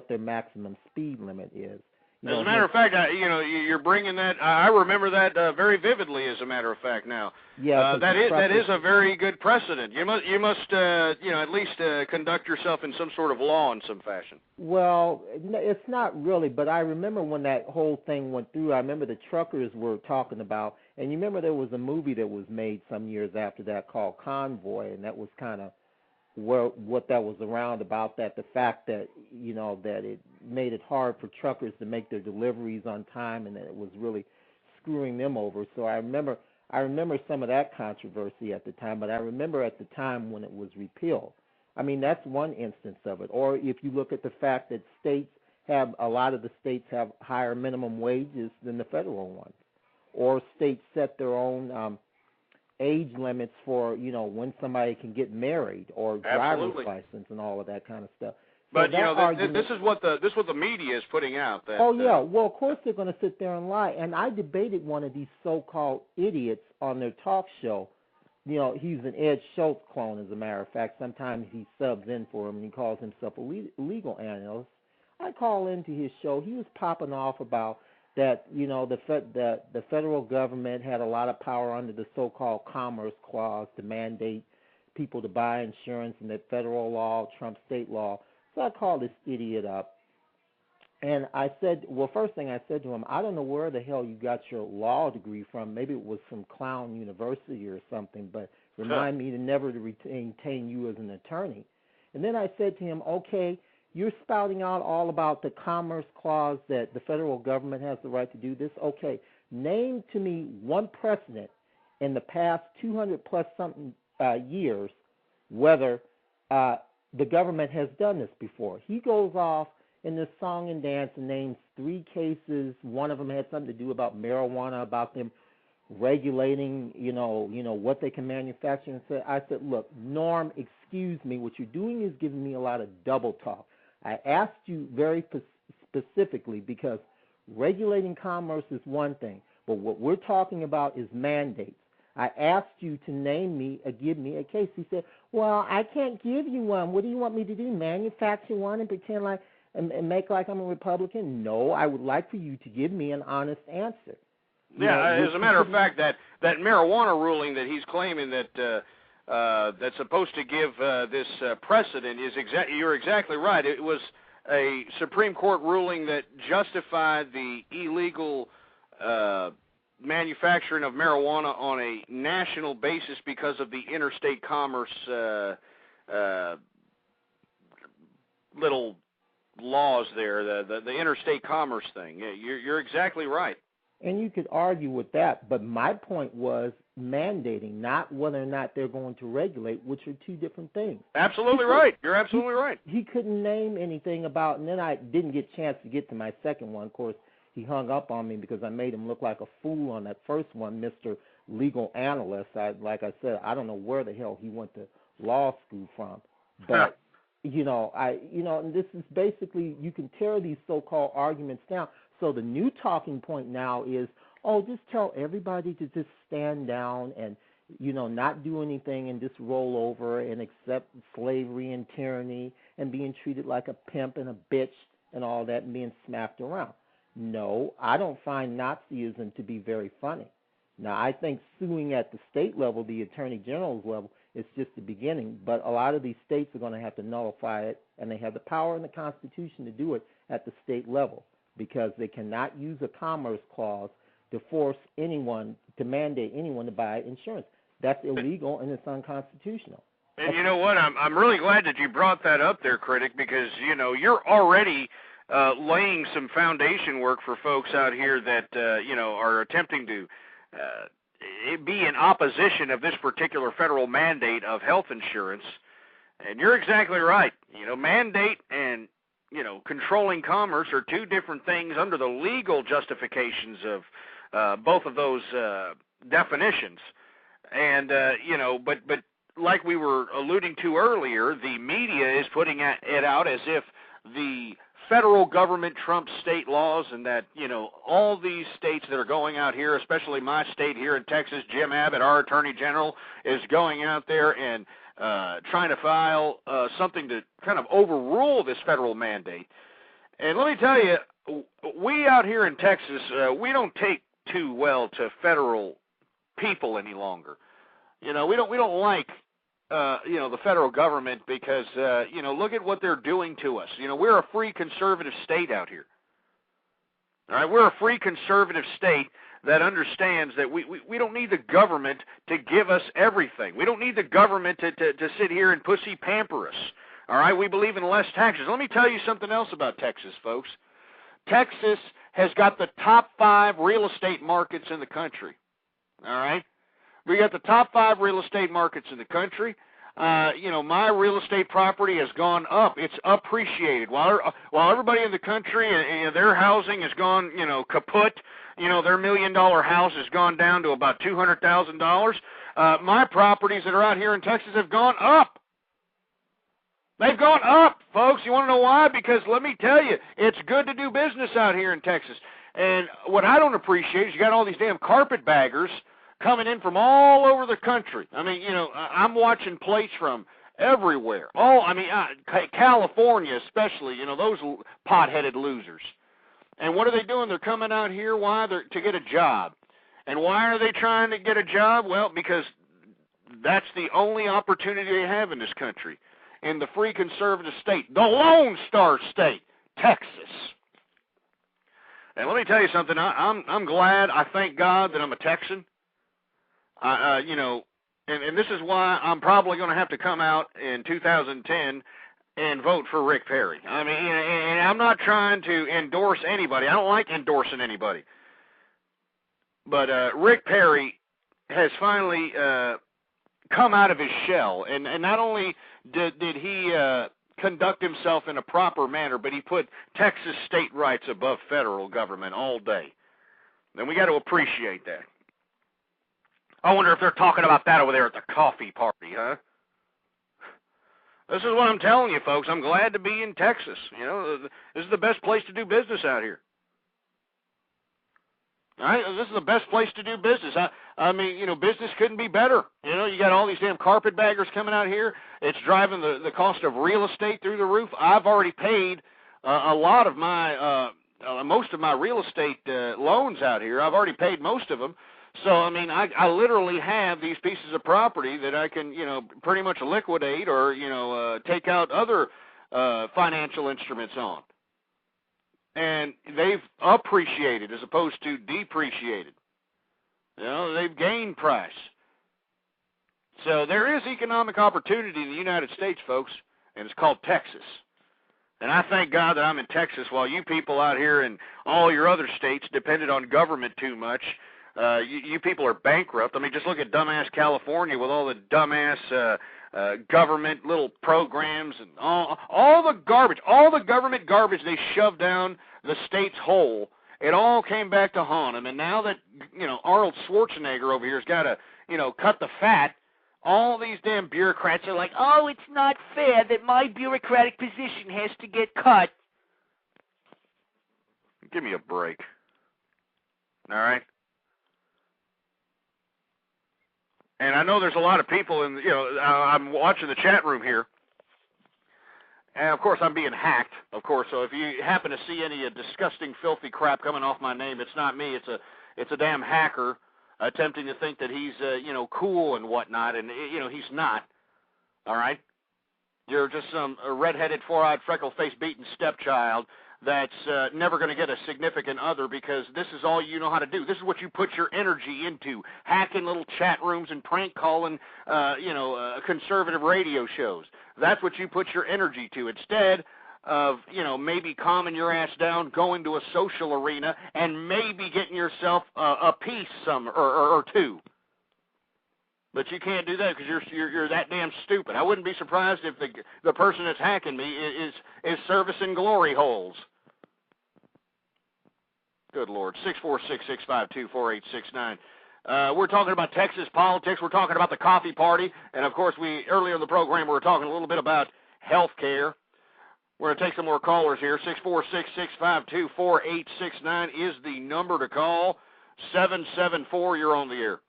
their maximum speed limit is. As a matter of fact, you're bringing that. I remember that very vividly. As a matter of fact, now, yeah, that is a very good precedent. You must at least conduct yourself in some sort of law in some fashion. Well, it's not really, but I remember when that whole thing went through. I remember the truckers were talking about, and you remember there was a movie that was made some years after that called Convoy, and that was kind of what that was around about that, the fact that, that it made it hard for truckers to make their deliveries on time and that it was really screwing them over. So I remember some of that controversy at the time, but I remember at the time when it was repealed. I mean, that's one instance of it. Or if you look at the fact that a lot of the states have higher minimum wages than the federal ones, or states set their own age limits for when somebody can get married or driver's license and all of that kind of stuff. But this is what the media is putting out. That, well, of course they're going to sit there and lie. And I debated one of these so-called idiots on their talk show. He's an Ed Schultz clone, as a matter of fact. Sometimes he subs in for him and he calls himself a legal analyst. I call into his show. He was popping off about that the federal government had a lot of power under the so-called Commerce Clause to mandate people to buy insurance, and that federal law trumps state law. So I called this idiot up, and I said, well, first thing I said to him, I don't know where the hell you got your law degree from. Maybe it was from Clown University or something, but remind me to never to retain you as an attorney. And then I said to him, okay, you're spouting out all about the Commerce Clause that the federal government has the right to do this. Okay, name to me one precedent in the past 200-plus something years whether the government has done this before. He goes off in this song and dance and names 3 cases. One of them had something to do about marijuana, about them regulating, what they can manufacture. And I said, look, Norm, excuse me, what you're doing is giving me a lot of double talk. I asked you very specifically because regulating commerce is one thing, but what we're talking about is mandates. I asked you to give me a case. He said, well, I can't give you one. What do you want me to do, manufacture one and pretend like and make like I'm a Republican? No, I would like for you to give me an honest answer. As a matter of fact, that marijuana ruling that he's claiming that that's supposed to give this precedent is you're exactly right. It was a Supreme Court ruling that justified the illegal manufacturing of marijuana on a national basis because of the interstate commerce little laws there, the interstate commerce thing. Yeah, you're exactly right. And you could argue with that, but my point was mandating, not whether or not they're going to regulate, which are two different things. Absolutely right. You're absolutely right. He couldn't name anything about, and then I didn't get a chance to get to my second one. Of course, he hung up on me because I made him look like a fool on that first one, Mr. Legal Analyst. Like I said, I don't know where the hell he went to law school from. But, and this is basically, you can tear these so-called arguments down. So the new talking point now is, just tell everybody to just stand down and, not do anything and just roll over and accept slavery and tyranny and being treated like a pimp and a bitch and all that and being smacked around. No, I don't find Nazism to be very funny. Now, I think suing at the state level, the Attorney General's level, is just the beginning. But a lot of these states are going to have to nullify it, and they have the power in the Constitution to do it at the state level, because they cannot use a commerce clause to force anyone, to mandate anyone to buy insurance. That's illegal and it's unconstitutional. And you know what? I'm really glad that you brought that up there, Critic, because, you're already laying some foundation work for folks out here that, are attempting to be in opposition of this particular federal mandate of health insurance. And you're exactly right. Mandate and controlling commerce are two different things under the legal justifications of both of those definitions. And, but like we were alluding to earlier, the media is putting it out as if the federal government trumps state laws, and that, all these states that are going out here, especially my state here in Texas, Jim Abbott, our Attorney General, is going out there and trying to file something to kind of overrule this federal mandate. And let me tell you, we out here in Texas, we don't take too well to federal people any longer. We don't like the federal government because, look at what they're doing to us. We're a free conservative state out here. All right, we're a free conservative state that understands that we don't need the government to give us everything. We don't need the government to sit here and pussy pamper us. All right, we believe in less taxes. Let me tell you something else about Texas, folks. Texas has got the top 5 real estate markets in the country. All right? We got the top 5 real estate markets in the country. My real estate property has gone up. It's appreciated. While everybody in the country, their housing has gone, kaput. Their $1 million house has gone down to about $200,000. My properties that are out here in Texas have gone up. They've gone up, folks. You want to know why? Because let me tell you, it's good to do business out here in Texas. And what I don't appreciate is you got all these damn carpetbaggers coming in from all over the country. I mean, I'm watching plates from everywhere. California especially, those pot-headed losers. And what are they doing? They're coming out here. Why? To get a job. And why are they trying to get a job? Well, because that's the only opportunity they have in this country. In the free conservative state, the Lone Star State, Texas. And let me tell you something. I'm glad. I thank God that I'm a Texan. And this is why I'm probably going to have to come out in 2010 and vote for Rick Perry. I mean, and I'm not trying to endorse anybody. I don't like endorsing anybody. But Rick Perry has finally come out of his shell, and not only did he conduct himself in a proper manner, but he put Texas state rights above federal government all day. And we got to appreciate that. I wonder if they're talking about that over there at the coffee party, huh? This is what I'm telling you, folks. I'm glad to be in Texas. This is the best place to do business out here. All right, this is the best place to do business. I mean, business couldn't be better. You got all these damn carpetbaggers coming out here. It's driving the cost of real estate through the roof. I've already paid a lot of my, most of my real estate loans out here. I've already paid most of them. So, I mean, I literally have these pieces of property that I can, pretty much liquidate or, take out other financial instruments on. And they've appreciated as opposed to depreciated. They've gained price. So there is economic opportunity in the United States, folks, and it's called Texas. And I thank God that I'm in Texas while you people out here in all your other states depended on government too much. You people are bankrupt. I mean, just look at dumbass California with all the dumbass government little programs and all the garbage, all the government garbage they shoved down the state's hole. It all came back to haunt them. And now that, Arnold Schwarzenegger over here has got to, cut the fat, all these damn bureaucrats are like, oh, it's not fair that my bureaucratic position has to get cut. Give me a break. All right? And I know there's a lot of people in, I'm watching the chat room here. And, of course, I'm being hacked, of course. So if you happen to see any disgusting, filthy crap coming off my name, it's not me. It's a damn hacker attempting to think that he's, cool and whatnot. And, he's not. All right? You're just some red-headed, four-eyed, freckle-faced, beaten stepchild that's never going to get a significant other because this is all you know how to do. This is what you put your energy into, hacking little chat rooms and prank calling, conservative radio shows. That's what you put your energy to instead of, maybe calming your ass down, going to a social arena, and maybe getting yourself a piece or two. But you can't do that because you're that damn stupid. I wouldn't be surprised if the person that's hacking me is servicing glory holes. Good Lord. 646-652-4869. We're talking about Texas politics. We're talking about the coffee party. And, of course, earlier in the program we were talking a little bit about health care. We're going to take some more callers here. 646-652-4869 is the number to call. 774, you're on the air.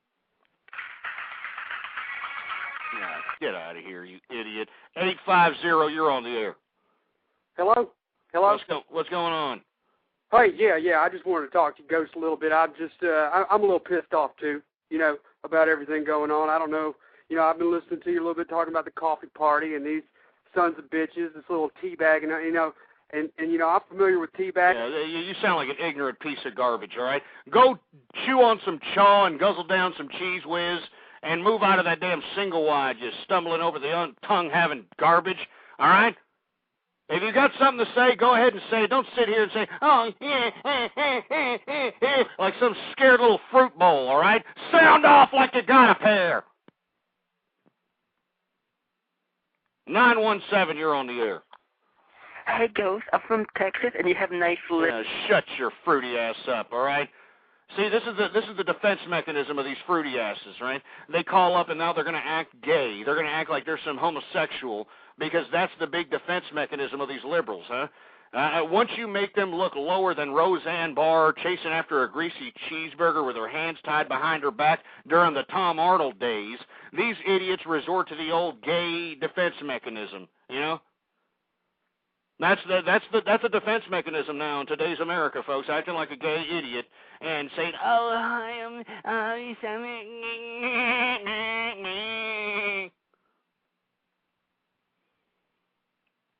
Get out of here, you idiot. 850, you're on the air. Hello? Hello? What's going on? Hey, yeah, I just wanted to talk to you, Ghost, a little bit. I'm a little pissed off, too, about everything going on. I don't know. I've been listening to you a little bit talking about the coffee party and these sons of bitches, this little teabag, and I'm familiar with teabag. Yeah, you sound like an ignorant piece of garbage, all right? Go chew on some chaw and guzzle down some cheese whiz and move out of that damn single wide, just stumbling over the tongue-having garbage, all right? If you got something to say, go ahead and say it. Don't sit here and say, oh, like some scared little fruit bowl, all right? Sound off like you got a pair. 917, you're on the air. Hey, Ghost, I'm from Texas, and you have nice lips. Yeah, shut your fruity ass up, all right? See, this is the defense mechanism of these fruity asses, right? They call up, and now they're going to act gay. They're going to act like they're some homosexual because that's the big defense mechanism of these liberals, huh? Once you make them look lower than Roseanne Barr chasing after a greasy cheeseburger with her hands tied behind her back during the Tom Arnold days, these idiots resort to the old gay defense mechanism, That's a defense mechanism now in today's America, folks, acting like a gay idiot and saying, oh, I'm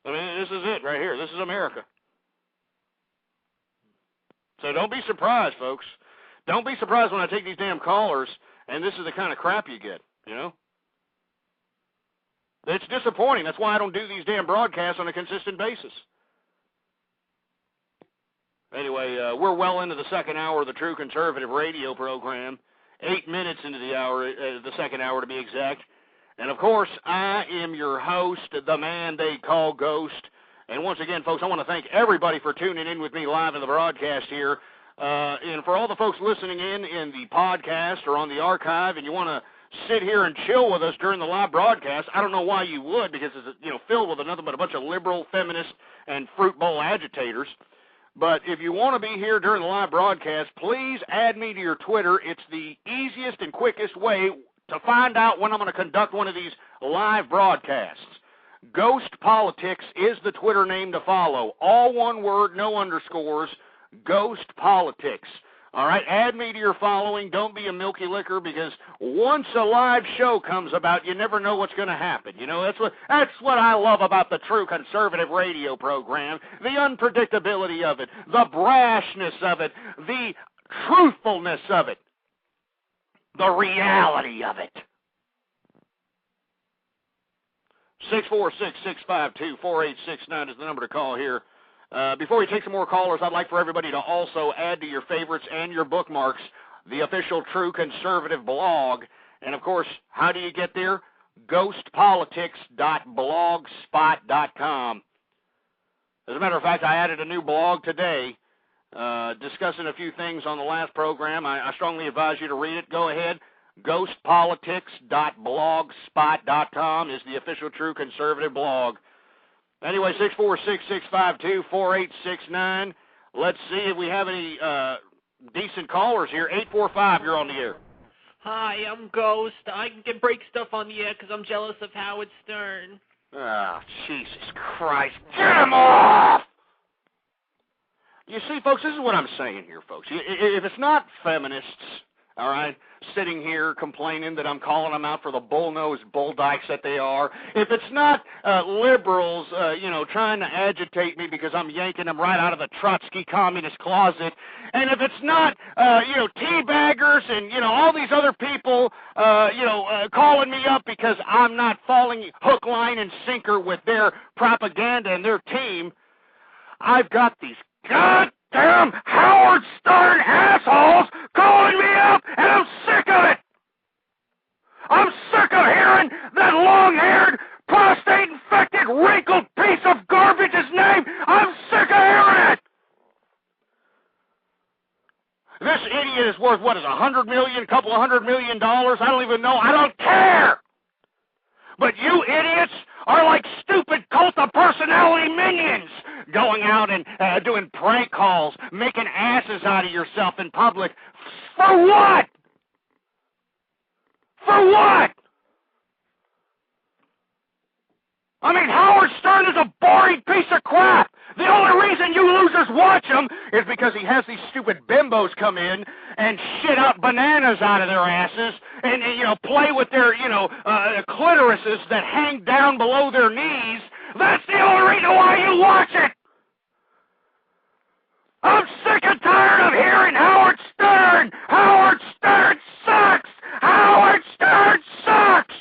I mean, this is it right here. This is America. So don't be surprised, folks. Don't be surprised when I take these damn callers and this is the kind of crap you get, It's disappointing. That's why I don't do these damn broadcasts on a consistent basis. Anyway, we're well into the second hour of the True Conservative radio program. 8 minutes into the second hour to be exact. And, of course, I am your host, the man they call Ghost. And once again, folks, I want to thank everybody for tuning in with me live in the broadcast here. And for all the folks listening in the podcast or on the archive, and you want to sit here and chill with us during the live broadcast, I don't know why you would, because it's filled with nothing but a bunch of liberal, feminist, and fruit bowl agitators. But if you want to be here during the live broadcast, please add me to your Twitter. It's the easiest and quickest way to find out when I'm going to conduct one of these live broadcasts. Ghost Politics is the Twitter name to follow. All one word, no underscores, Ghost Politics. All right, add me to your following. Don't be a milky liquor, because once a live show comes about, you never know what's going to happen. That's what I love about the True Conservative radio program, the unpredictability of it, the brashness of it, the truthfulness of it, the reality of it. 646-652-4869 is the number to call here. Before we take some more callers, I'd like for everybody to also add to your favorites and your bookmarks the official True Conservative blog. And, of course, how do you get there? ghostpolitics.blogspot.com. As a matter of fact, I added a new blog today discussing a few things on the last program. I strongly advise you to read it. Go ahead. ghostpolitics.blogspot.com is the official True Conservative blog. Anyway, 646-652-4869. Let's see if we have any decent callers here. 845, you're on the air. Hi, I'm Ghost. I can break stuff on the air because I'm jealous of Howard Stern. Oh, Jesus Christ. Get him off! You see, folks, this is what I'm saying here, folks. If it's not feminists, all right, sitting here complaining that I'm calling them out for the bull-nosed bull dykes that they are, if it's not liberals, trying to agitate me because I'm yanking them right out of the Trotsky communist closet, and if it's not, teabaggers and, all these other people, calling me up because I'm not falling hook, line, and sinker with their propaganda and their team, I've got these goddamn Howard Stern assholes calling me up, and I'm sick of it. I'm sick of hearing that long-haired, prostate-infected, wrinkled piece of garbage's name. I'm sick of hearing it. This idiot is worth, what is $100 million, a couple of $100 million? I don't even know. I don't care. But you idiots are like stupid cult of personality minions, going out and doing prank calls, making asses out of yourself in public. For what? For what? I mean, Howard Stern is a boring piece of crap. The only reason you losers watch him is because he has these stupid bimbos come in and shit out bananas out of their asses and play with their, clitorises that hang down below their knees. That's the only reason why you watch it. I'm sick and tired of hearing Howard Stern. Howard Stern sucks. Howard Stern sucks.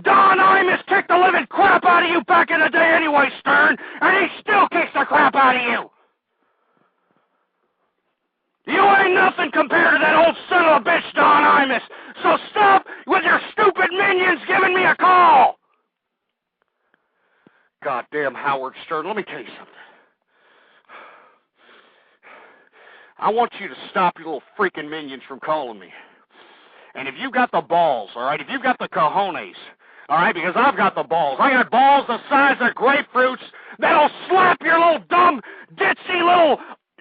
Don Imus kicked the living crap out of you back in the day anyway, Stern, and he still kicks the crap out of you. You ain't nothing compared to that old son of a bitch, Don Imus. So stop with your stupid minions giving me a call. Goddamn Howard Stern, let me tell you something. I want you to stop your little freaking minions from calling me. And if you've got the balls, all right, if you've got the cojones, all right, because I've got the balls. I got balls the size of grapefruits that'll slap your little dumb, ditzy little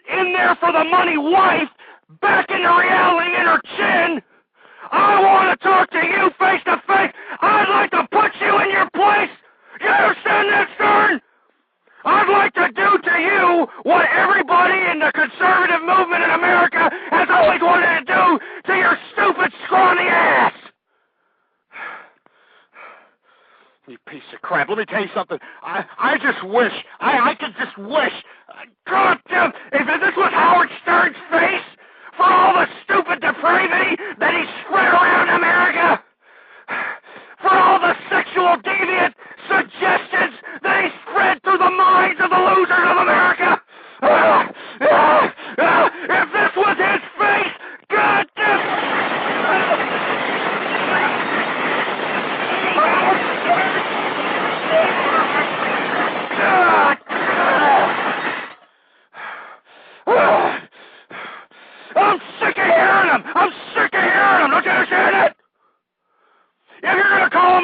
in-there-for-the-money wife back into reality in her chin. I want to talk to you face to face. I'd like to put you in your place. You understand that, Stern? I'd like to do to you what everybody in the conservative movement in America has always wanted to do to your stupid, scrawny ass. You piece of crap. Let me tell you something. I just wish, I could just wish, God damn, if this was Howard Stern's face for all the stupid depravity that he spread around America, for all the sexual deviant suggestions that he spread through the minds of the losers of America. If this was his face, God damn. I'm sick of hearing him. I'm sick of hearing him. Don't you understand it? If you're going to call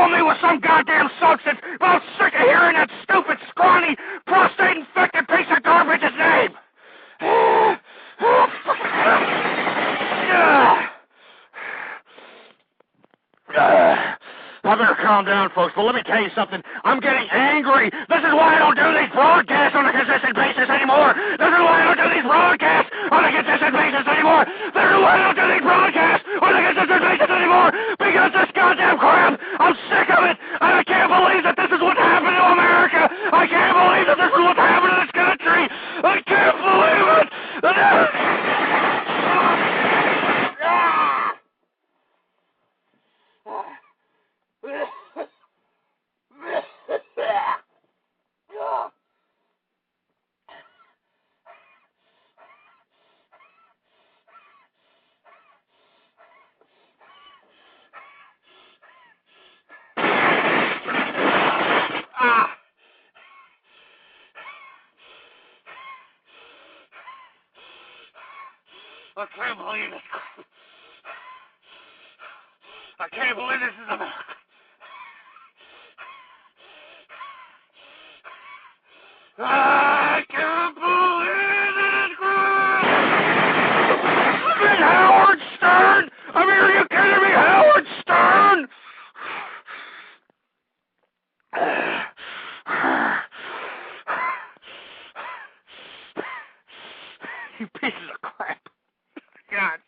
me with some goddamn substance, but I'm sick of hearing that stupid, scrawny, prostate-infected piece of garbage's name. I better calm down, folks, but let me tell you something. I'm getting angry. This is why I don't do these broadcasts on a consistent basis anymore. This is why I don't do these broadcasts on a consistent basis anymore. This is why I don't do these broadcasts on a consistent basis anymore. Because this goddamn crap, I'm sick of it. And I can't believe that this is what's happened to America. I can't believe that this is what's happened to this country. I can't believe it. I can't believe this. I can't believe this is America. I can't believe this. I mean, Howard Stern. I mean, are you kidding me, Howard Stern? You pieces of crap. God.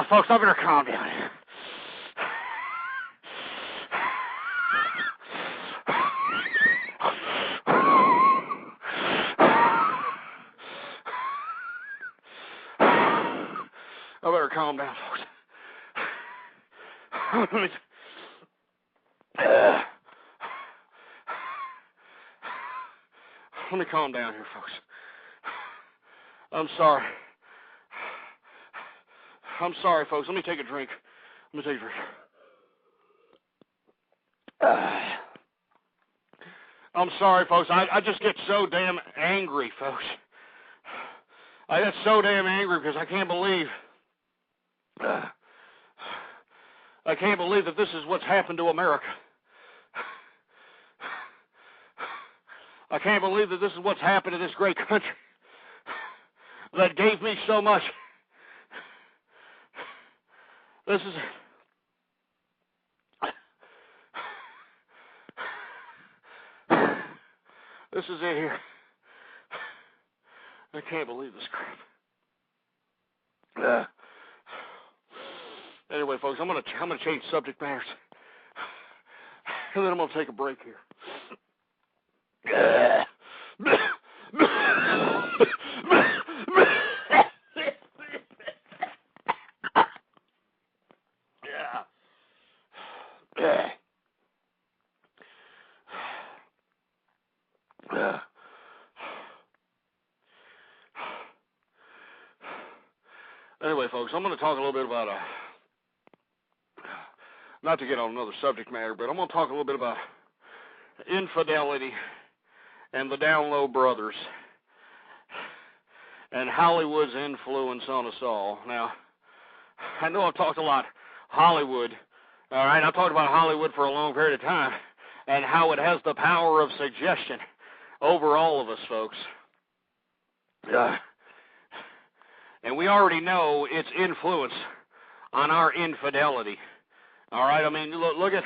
Folks, I better calm down. I better calm down, folks. Let me calm down here, folks. I'm sorry. I'm sorry, folks. Let me take a drink. Let me take a drink. I'm sorry, folks. I just get so damn angry, folks. I get so damn angry because I can't believe that this is what's happened to America. I can't believe that this is what's happened to this great country that gave me so much. This is it here. I can't believe this crap. Anyway, folks, I'm gonna change subject matters, and then I'm gonna take a break here. Anyway, folks, I'm going to talk a little bit about, not to get on another subject matter, but I'm going to talk a little bit about infidelity and the Down Low Brothers and Hollywood's influence on us all. Now, I know I've talked a lot Hollywood, all right? I've talked about Hollywood for a long period of time and how it has the power of suggestion over all of us, folks. And we already know its influence on our infidelity. All right, I mean, look at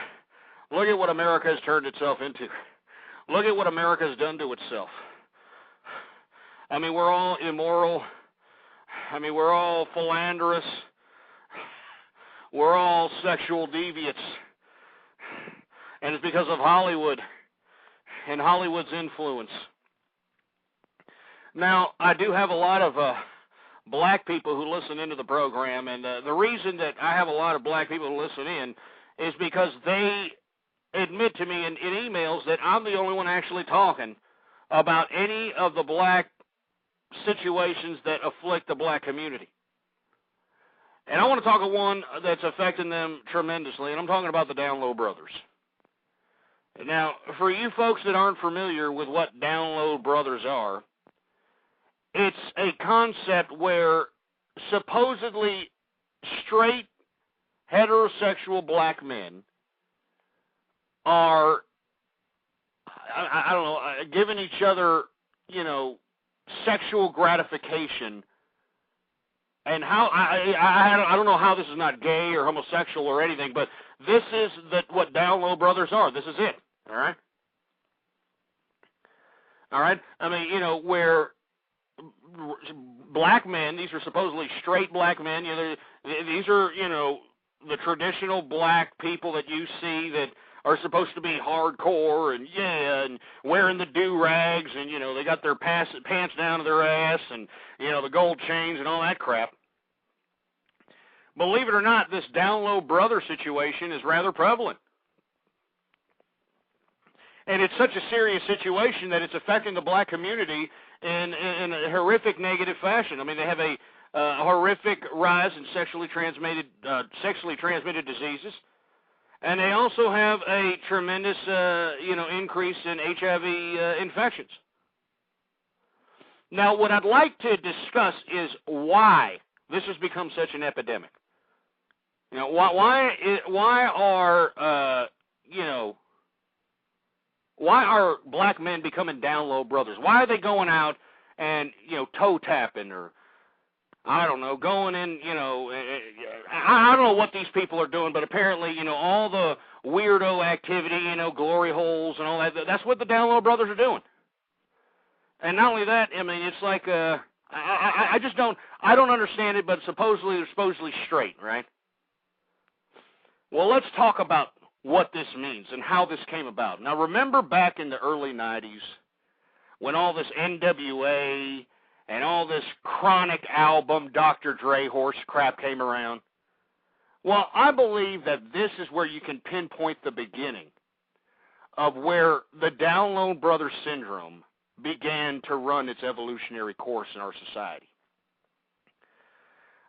what America has turned itself into. Look at what America has done to itself. I mean, we're all immoral. I mean, we're all philanderous. We're all sexual deviants. And it's because of Hollywood and Hollywood's influence. Now, I do have a lot of black people who listen into the program, and the reason that I have a lot of black people who listen in is because they admit to me in emails that I'm the only one actually talking about any of the black situations that afflict the black community. And I want to talk about one that's affecting them tremendously, and I'm talking about the Down Low Brothers. Now, for you folks that aren't familiar with what Down Low Brothers are, it's a concept where supposedly straight, heterosexual black men are, I don't know, giving each other, sexual gratification. And how, I don't know how this is not gay or homosexual or anything, but this is what Down Low Brothers are. This is it, all right? All right? I mean, where black men, these are supposedly straight black men, these are, the traditional black people that you see that are supposed to be hardcore and wearing the do-rags and, they got their pants down to their ass and, the gold chains and all that crap. Believe it or not, this Down Low Brother situation is rather prevalent. And it's such a serious situation that it's affecting the black community in a horrific negative fashion. I mean, they have a horrific rise in sexually transmitted diseases. And they also have a tremendous, increase in HIV infections. Now, what I'd like to discuss is why this has become such an epidemic. Why are black men becoming Down Low Brothers? Why are they going out and, toe tapping or, I don't know, going in, I don't know what these people are doing, but apparently, all the weirdo activity, glory holes and all that, that's what the Down Low Brothers are doing. And not only that, I mean, it's like, I don't understand it, but they're supposedly straight, right? Well, let's talk about what this means and how this came about. Now, remember back in the early 90s when all this NWA and all this Chronic album, Dr. Dre horse crap came around? Well, I believe that this is where you can pinpoint the beginning of where the Down Low Brother syndrome began to run its evolutionary course in our society.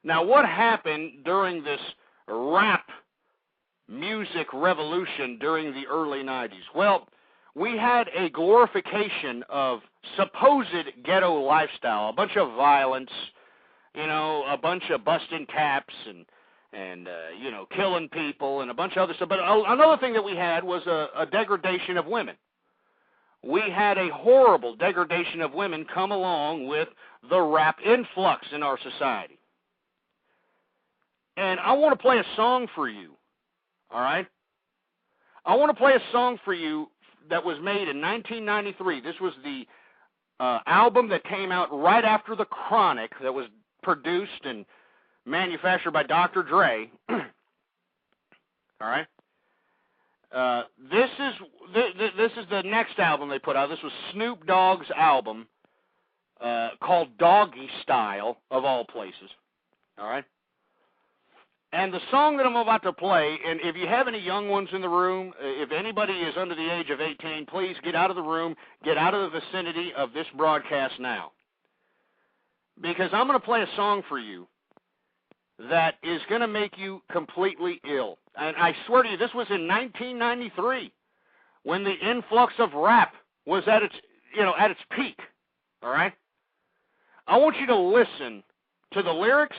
Now, what happened during this rap music revolution during the early 90s? Well, we had a glorification of supposed ghetto lifestyle, a bunch of violence, a bunch of busting caps and killing people and a bunch of other stuff. But another thing that we had was a degradation of women. We had a horrible degradation of women come along with the rap influx in our society. And I want to play a song for you, all right? I want to play a song for you that was made in 1993. This was the album that came out right after The Chronic, that was produced and manufactured by Dr. Dre. All right? This is the next album they put out. This was Snoop Dogg's album called Doggy Style, of all places. All right? And the song that I'm about to play, and if you have any young ones in the room, if anybody is under the age of 18, please get out of the room, get out of the vicinity of this broadcast now. Because I'm going to play a song for you that is going to make you completely ill. And I swear to you, this was in 1993 when the influx of rap was at its peak. All right? I want you to listen to the lyrics,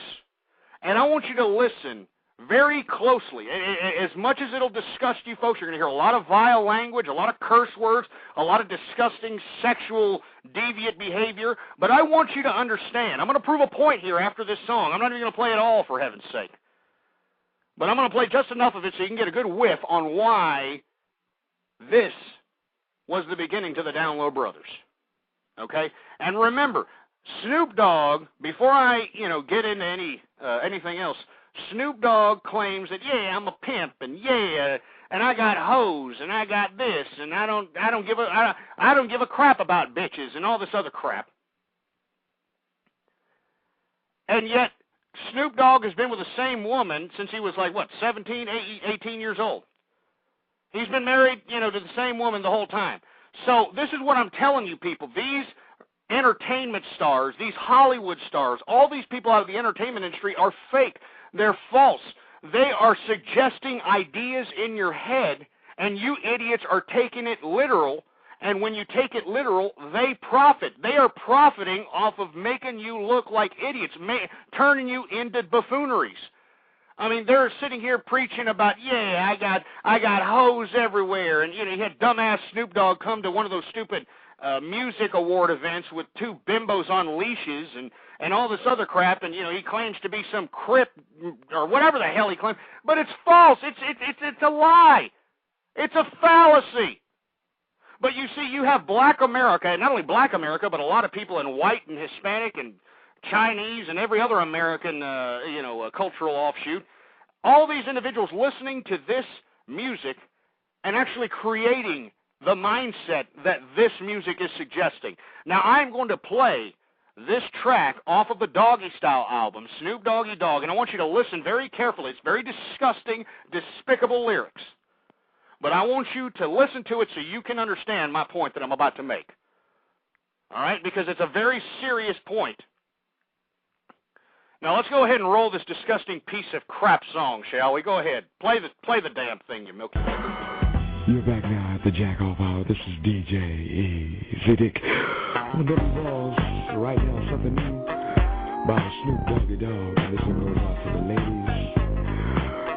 and I want you to listen very closely. As much as it'll disgust you folks, you're going to hear a lot of vile language, a lot of curse words, a lot of disgusting sexual deviant behavior. But I want you to understand. I'm going to prove a point here after this song. I'm not even going to play it all, for heaven's sake. But I'm going to play just enough of it so you can get a good whiff on why this was the beginning to the Down Low Brothers. Okay? And remember, Snoop Dogg, before I, get into anything else, Snoop Dogg claims that, yeah, I'm a pimp, and yeah, and I got hoes, and I got this, and I don't give a crap about bitches and all this other crap. And yet, Snoop Dogg has been with the same woman since he was 17, 18 years old. He's been married, to the same woman the whole time. So this is what I'm telling you, people. These entertainment stars, these Hollywood stars, all these people out of the entertainment industry are fake. They're false. They are suggesting ideas in your head, and you idiots are taking it literal. And when you take it literal, they profit. They are profiting off of making you look like idiots, turning you into buffooneries. I mean, they're sitting here preaching about, yeah, I got hoes everywhere, and you had dumbass Snoop Dogg come to one of those stupid music award events with two bimbos on leashes and all this other crap, and he claims to be some crip or whatever the hell he claims, but it's false. It's a lie. It's a fallacy. But you see, you have Black America, and not only Black America, but a lot of people in white and Hispanic and Chinese and every other American, cultural offshoot. All these individuals listening to this music and actually creating the mindset that this music is suggesting. Now, I'm going to play this track off of the Doggy Style album, Snoop Doggy Dogg, and I want you to listen very carefully. It's very disgusting, despicable lyrics. But I want you to listen to it so you can understand my point that I'm about to make. All right? Because it's a very serious point. Now, let's go ahead and roll this disgusting piece of crap song, shall we? Go ahead. Play the damn thing, you milky fucker. You're back now at the Jack Off Hour. This is DJ Easy Dick. On the balls right now, something new by Snoop Doggy Dogg. And this one goes out to the ladies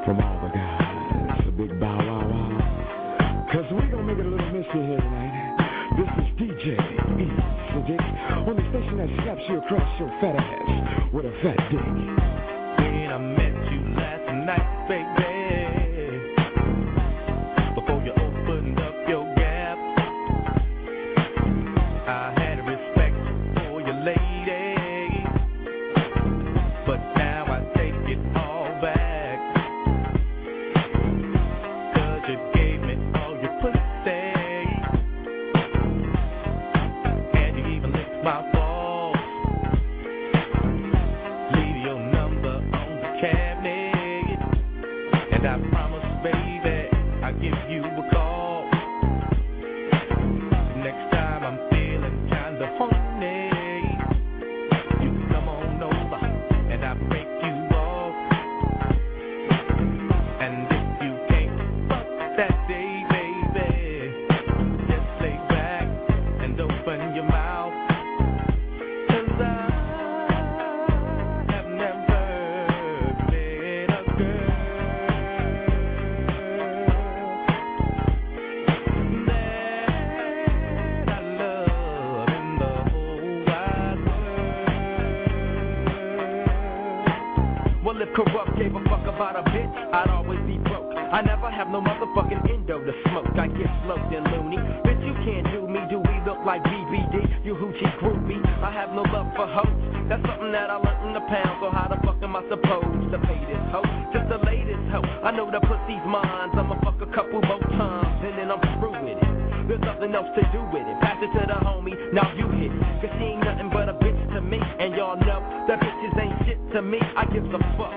from all the guys. A big bow wow wow. Because we're going to make it a little mystery here tonight. This is DJ Easy Dick on the station that slaps you across your fat ass with a fat dick. When I met you last night, baby, before you opened up your gap, I had respect for your lady, but now I take it all back, 'cause you gave me all your pussy, and you even licked my balls. Leave your number on the cabinet, and I promise, baby, I'll give you a call. Next time I'm feeling kind gave a fuck about a bitch, I'd always be broke. I never have no motherfucking endo to smoke. I get sloped and loony. Bitch, you can't do me. Do we look like BBD? You hoochie groupie. I have no love for hoes. That's something that I learned in the pound. So how the fuck am I supposed to pay this hoe? Just the latest hoe. I know the pussy's mine. I'ma fuck a couple more times and then I'm through with it. There's nothing else to do with it. Pass it to the homie, now you hit it. Cause she ain't nothing but a bitch to me. And y'all know that bitches ain't shit to me. I give a fuck.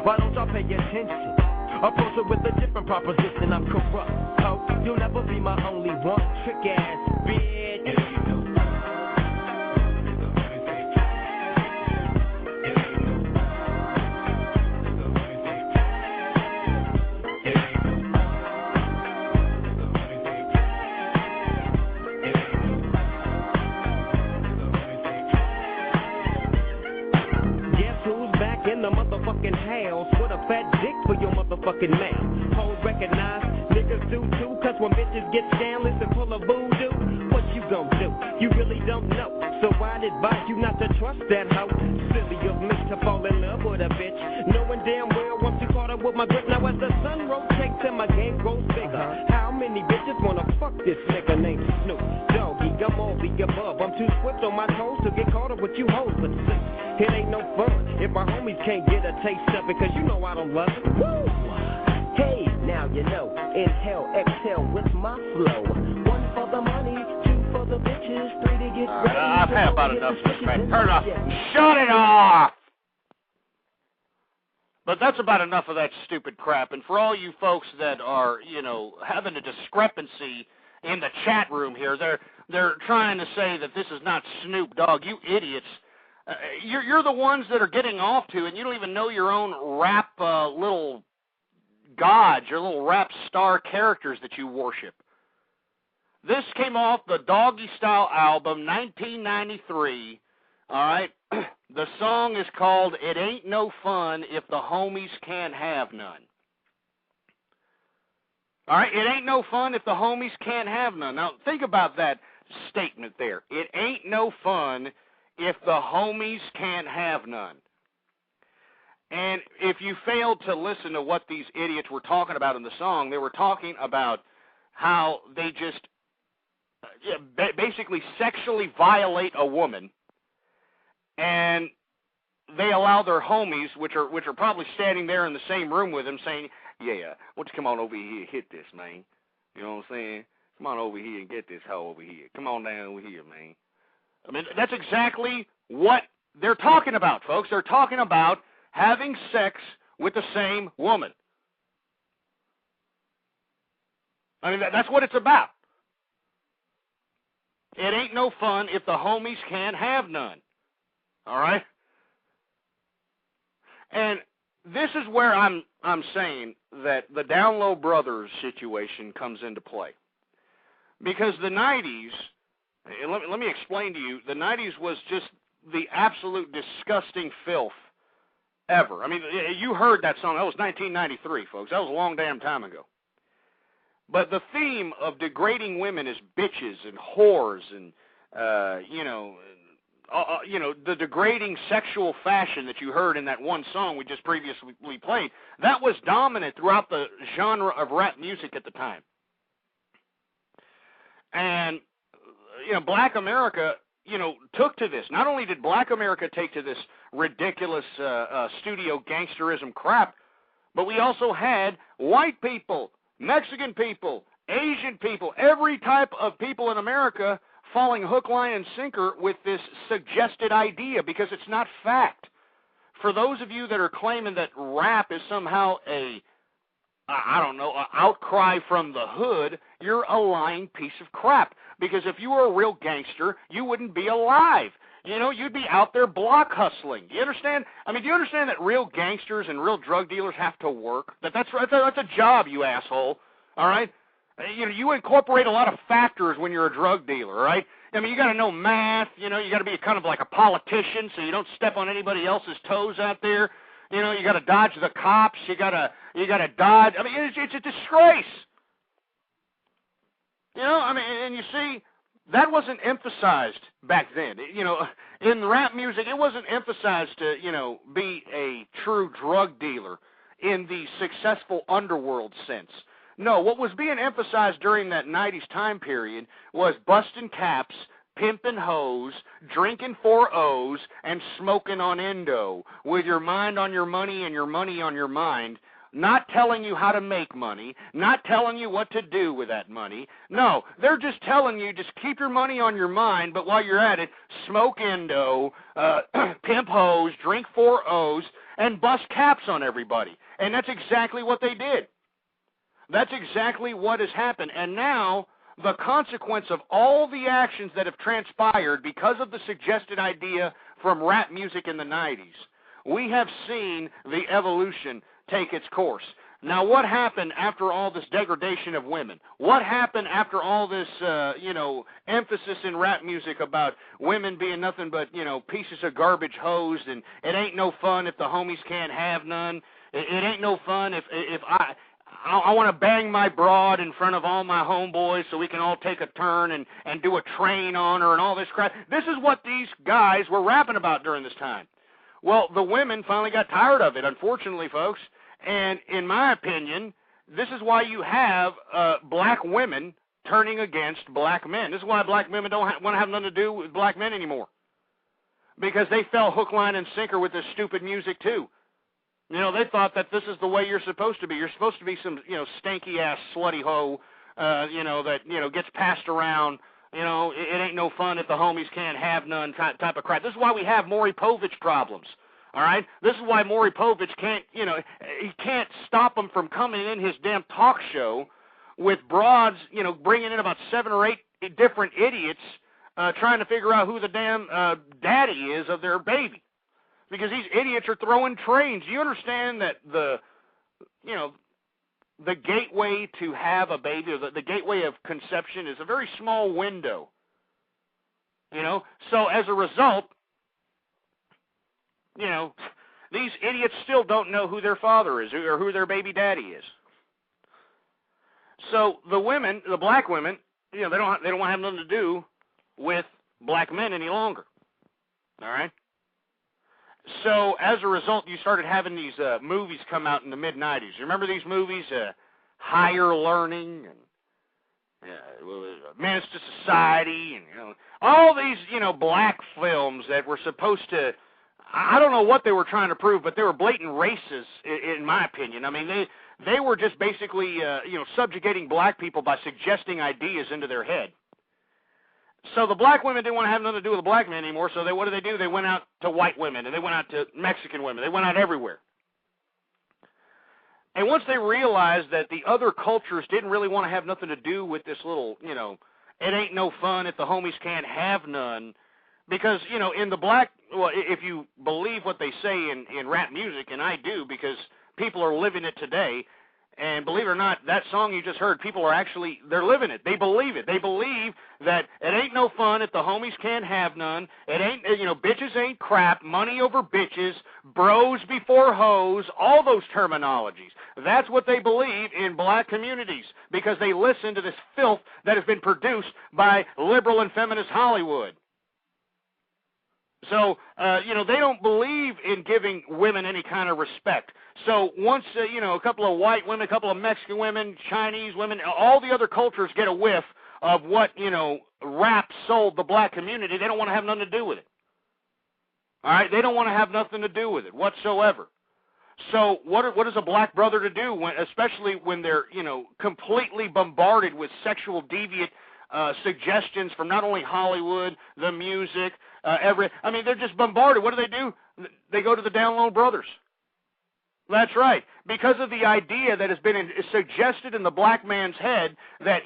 Why don't y'all pay attention? Approach her with a different proposition. I'm corrupt, ho. You'll never be my only one. Trick ass bitch. In the motherfucking house with a fat dick for your motherfucking mouth. Hoes recognize, niggas do too, cause when bitches get scandalous and pull a voodoo, what you gon' do? You really don't know, so I'd advise you not to trust that hoe. Silly of me to fall in love with a bitch, knowing damn well once you caught up with my grip. Now as the sun rotates and my game grows bigger, how many bitches wanna fuck this nigga named Snoop Doggy? I'm all the above, I'm too swift on my toes to get caught up with you hoes, but see, it ain't no fun if my homies can't get a taste of it, cause you know I don't love it. Woo! Hey, now you know, inhale, exhale with my flow. 1 for the money, 2 for the bitches, 3 to get ready. I've had about enough of this, man. Turn it off. Shut it off! But that's about enough of that stupid crap. And for all you folks that are, you know, having a discrepancy in the chat room here, they're trying to say that this is not Snoop Dogg. You idiots. You're the ones that are getting off to, and you don't even know your own rap little gods, your little rap star characters that you worship. This came off the Doggy Style album, 1993, all right? The song is called It Ain't No Fun If the Homies Can't Have None. All right, it ain't no fun if the homies can't have none. Now, think about that statement there. It ain't no fun if the homies can't have none. And if you failed to listen to what these idiots were talking about in the song, they were talking about how they just basically sexually violate a woman, and they allow their homies, which are probably standing there in the same room with them, saying, yeah, why don't you come on over here and hit this, man? You know what I'm saying? Come on over here and get this hoe over here. Come on down over here, man. I mean, that's exactly what they're talking about, folks. They're talking about having sex with the same woman. I mean, that's what it's about. It ain't no fun if the homies can't have none. All right? And this is where I'm saying that the Down Low Brothers situation comes into play. Because the 90s, let me explain to you, the 90s was just the absolute disgusting filth ever. I mean, you heard that song. That was 1993, folks. That was a long damn time ago. But the theme of degrading women as bitches and whores and, the degrading sexual fashion that you heard in that one song we just previously played, that was dominant throughout the genre of rap music at the time. And, Black America, took to this. Not only did Black America take to this ridiculous studio gangsterism crap, but we also had white people, Mexican people, Asian people, every type of people in America falling hook, line, and sinker with this suggested idea because it's not fact. For those of you that are claiming that rap is somehow an outcry from the hood, you're a lying piece of crap. Because if you were a real gangster, you wouldn't be alive. You'd be out there block hustling. Do you understand? I mean, do you understand that real gangsters and real drug dealers have to work? That's a job, you asshole. All right? You incorporate a lot of factors when you're a drug dealer, all right? I mean, you got to know math. You got to be kind of like a politician so you don't step on anybody else's toes out there. You got to dodge the cops. You got to dodge. I mean, it's a disgrace. And you see, that wasn't emphasized back then. You know, in rap music, it wasn't emphasized to, you know, be a true drug dealer in the successful underworld sense. No, what was being emphasized during that 90s time period was busting caps, pimping hoes, drinking 4 O's, and smoking on endo, with your mind on your money and your money on your mind, not telling you how to make money, not telling you what to do with that money. No, they're just telling you just keep your money on your mind, but while you're at it, smoke endo, pimp hoes, drink 4 O's, and bust caps on everybody. And that's exactly what they did. That's exactly what has happened. And now, the consequence of all the actions that have transpired because of the suggested idea from rap music in the 90s, we have seen the evolution take its course. Now, what happened after all this degradation of women? What happened after all this, emphasis in rap music about women being nothing but, pieces of garbage hoes, and it ain't no fun if the homies can't have none. It ain't no fun if I want to bang my broad in front of all my homeboys so we can all take a turn and do a train on her and all this crap. This is what these guys were rapping about during this time. Well, the women finally got tired of it, unfortunately, folks. And in my opinion, this is why you have black women turning against black men. This is why black women don't want to have nothing to do with black men anymore. Because they fell hook, line, and sinker with this stupid music, too. You know, they thought that this is the way you're supposed to be. You're supposed to be some, stanky-ass slutty hoe, that, gets passed around. It ain't no fun if the homies can't have none type of crap. This is why we have Maury Povich problems, all right? This is why Maury Povich can't, he can't stop him from coming in his damn talk show with broads, bringing in about 7 or 8 different idiots trying to figure out who the damn daddy is of their baby. Because these idiots are throwing trains. Do you understand that the gateway to have a baby, or the gateway of conception, is a very small window? So as a result, these idiots still don't know who their father is or who their baby daddy is. So the women, the black women, they don't want to have nothing to do with black men any longer. All right. So, as a result, you started having these movies come out in the mid-'90s. You remember these movies, Higher Learning, and Menace to Society, and, all these, black films that were supposed to, I don't know what they were trying to prove, but they were blatant racists, in my opinion. I mean, they were just basically, subjugating black people by suggesting ideas into their head. So the black women didn't want to have nothing to do with the black men anymore, so what did? They went out to white women, and they went out to Mexican women. They went out everywhere. And once they realized that the other cultures didn't really want to have nothing to do with this little, it ain't no fun if the homies can't have none, because, in the black, well, if you believe what they say in rap music, and I do, because people are living it today. And believe it or not, that song you just heard, people are actually, they're living it. They believe it. They believe that it ain't no fun if the homies can't have none. It ain't, bitches ain't crap, money over bitches, bros before hoes, all those terminologies. That's what they believe in black communities because they listen to this filth that has been produced by liberal and feminist Hollywood. So, they don't believe in giving women any kind of respect. So once, a couple of white women, a couple of Mexican women, Chinese women, all the other cultures get a whiff of what, rap sold the black community, they don't want to have nothing to do with it. All right? They don't want to have nothing to do with it whatsoever. So what is a black brother to do, especially when they're, completely bombarded with sexual deviant suggestions from not only Hollywood, the music, they're just bombarded. What do? They go to the Down Low Brothers. That's right. Because of the idea that has been suggested in the black man's head that,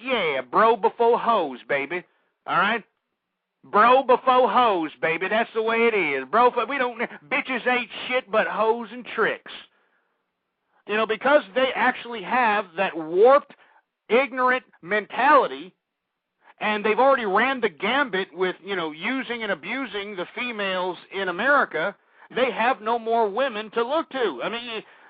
bro before hoes, baby. All right? Bro before hoes, baby. That's the way it is. Bitches ain't shit but hoes and tricks. Because they actually have that warped, ignorant mentality. And they've already ran the gambit with, using and abusing the females in America. They have no more women to look to.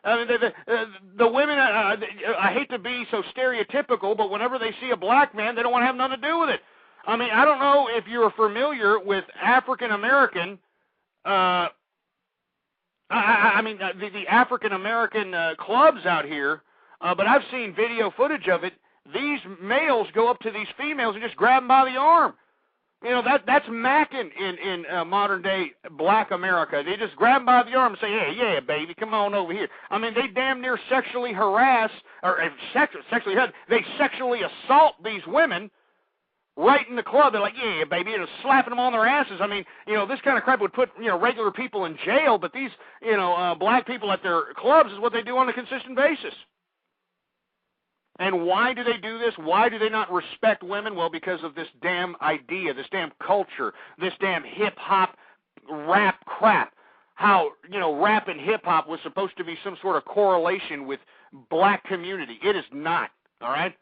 The women, I hate to be so stereotypical, but whenever they see a black man, they don't want to have nothing to do with it. I mean, I don't know if you're familiar with African American. The African American clubs out here, but I've seen video footage of it. These males go up to these females and just grab them by the arm. You know, that's macking in modern day black America. They just grab them by the arm and say, "Hey, yeah, baby, come on over here." I mean, they damn near sexually harass they sexually assault these women right in the club. They're like, "Yeah, baby," and slapping them on their asses. I mean, you know, this kind of crap would put, you know, regular people in jail, but these, you know, black people at their clubs is what they do on a consistent basis. And why do they do this? Why do they not respect women? Well, because of this damn idea, this damn culture, this damn hip-hop rap crap. How, you know, rap and hip-hop was supposed to be some sort of correlation with black community. It is not, all right?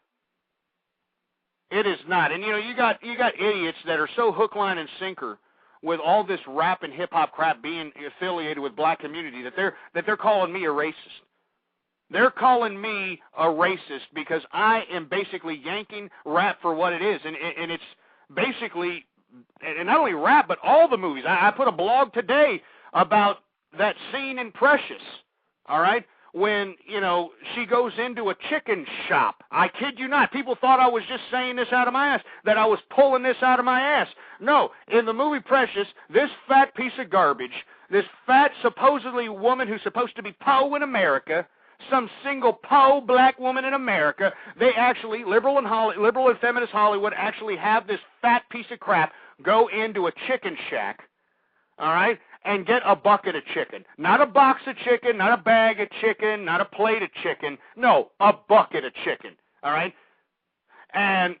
It is not. And, you know, you got idiots that are so hook, line, and sinker with all this rap and hip-hop crap being affiliated with black community that they're calling me a racist. They're calling me a racist because I am basically yanking rap for what it is. And it's basically, and not only rap, but all the movies. I put a blog today about that scene in Precious, all right, when, you know, she goes into a chicken shop. I kid you not. People thought I was just saying this out of my ass, that I was pulling this out of my ass. No, in the movie Precious, this fat piece of garbage, this fat supposedly woman who's supposed to be Poe in America, some single Poe black woman in America, they actually, liberal and feminist Hollywood, actually have this fat piece of crap go into a chicken shack, all right, and get a bucket of chicken. Not a box of chicken, not a bag of chicken, not a plate of chicken. No, a bucket of chicken, all right? And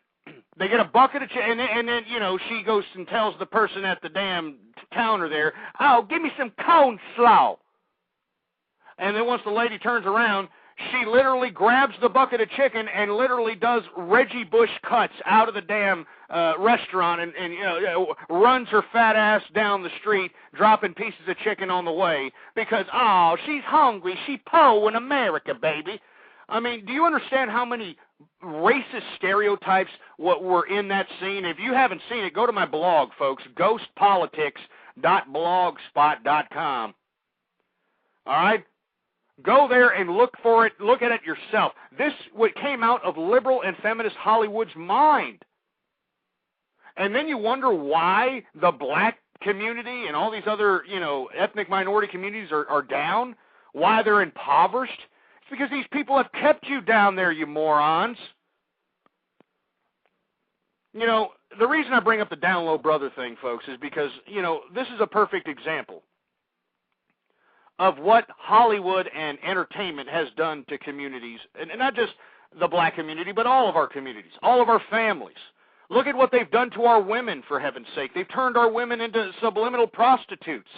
they get a bucket of chicken, and then, you know, she goes and tells the person at the damn counter there, "Oh, give me some corn slaw." And then once the lady turns around, she literally grabs the bucket of chicken and literally does Reggie Bush cuts out of the damn restaurant and you know, runs her fat ass down the street, dropping pieces of chicken on the way because, oh, she's hungry. She Poe in America, baby. I mean, do you understand how many racist stereotypes were in that scene? If you haven't seen it, go to my blog, folks, ghostpolitics.blogspot.com. All right? Go there and look for it. Look at it yourself. This what came out of liberal and feminist Hollywood's mind. And then you wonder why the black community and all these other, you know, ethnic minority communities are down, why they're impoverished. It's because these people have kept you down there, you morons. You know, the reason I bring up the down low brother thing, folks, is because, you know, this is a perfect example of what Hollywood and entertainment has done to communities, and not just the black community, but all of our communities, all of our families. Look at what they've done to our women, for heaven's sake. They've turned our women into subliminal prostitutes.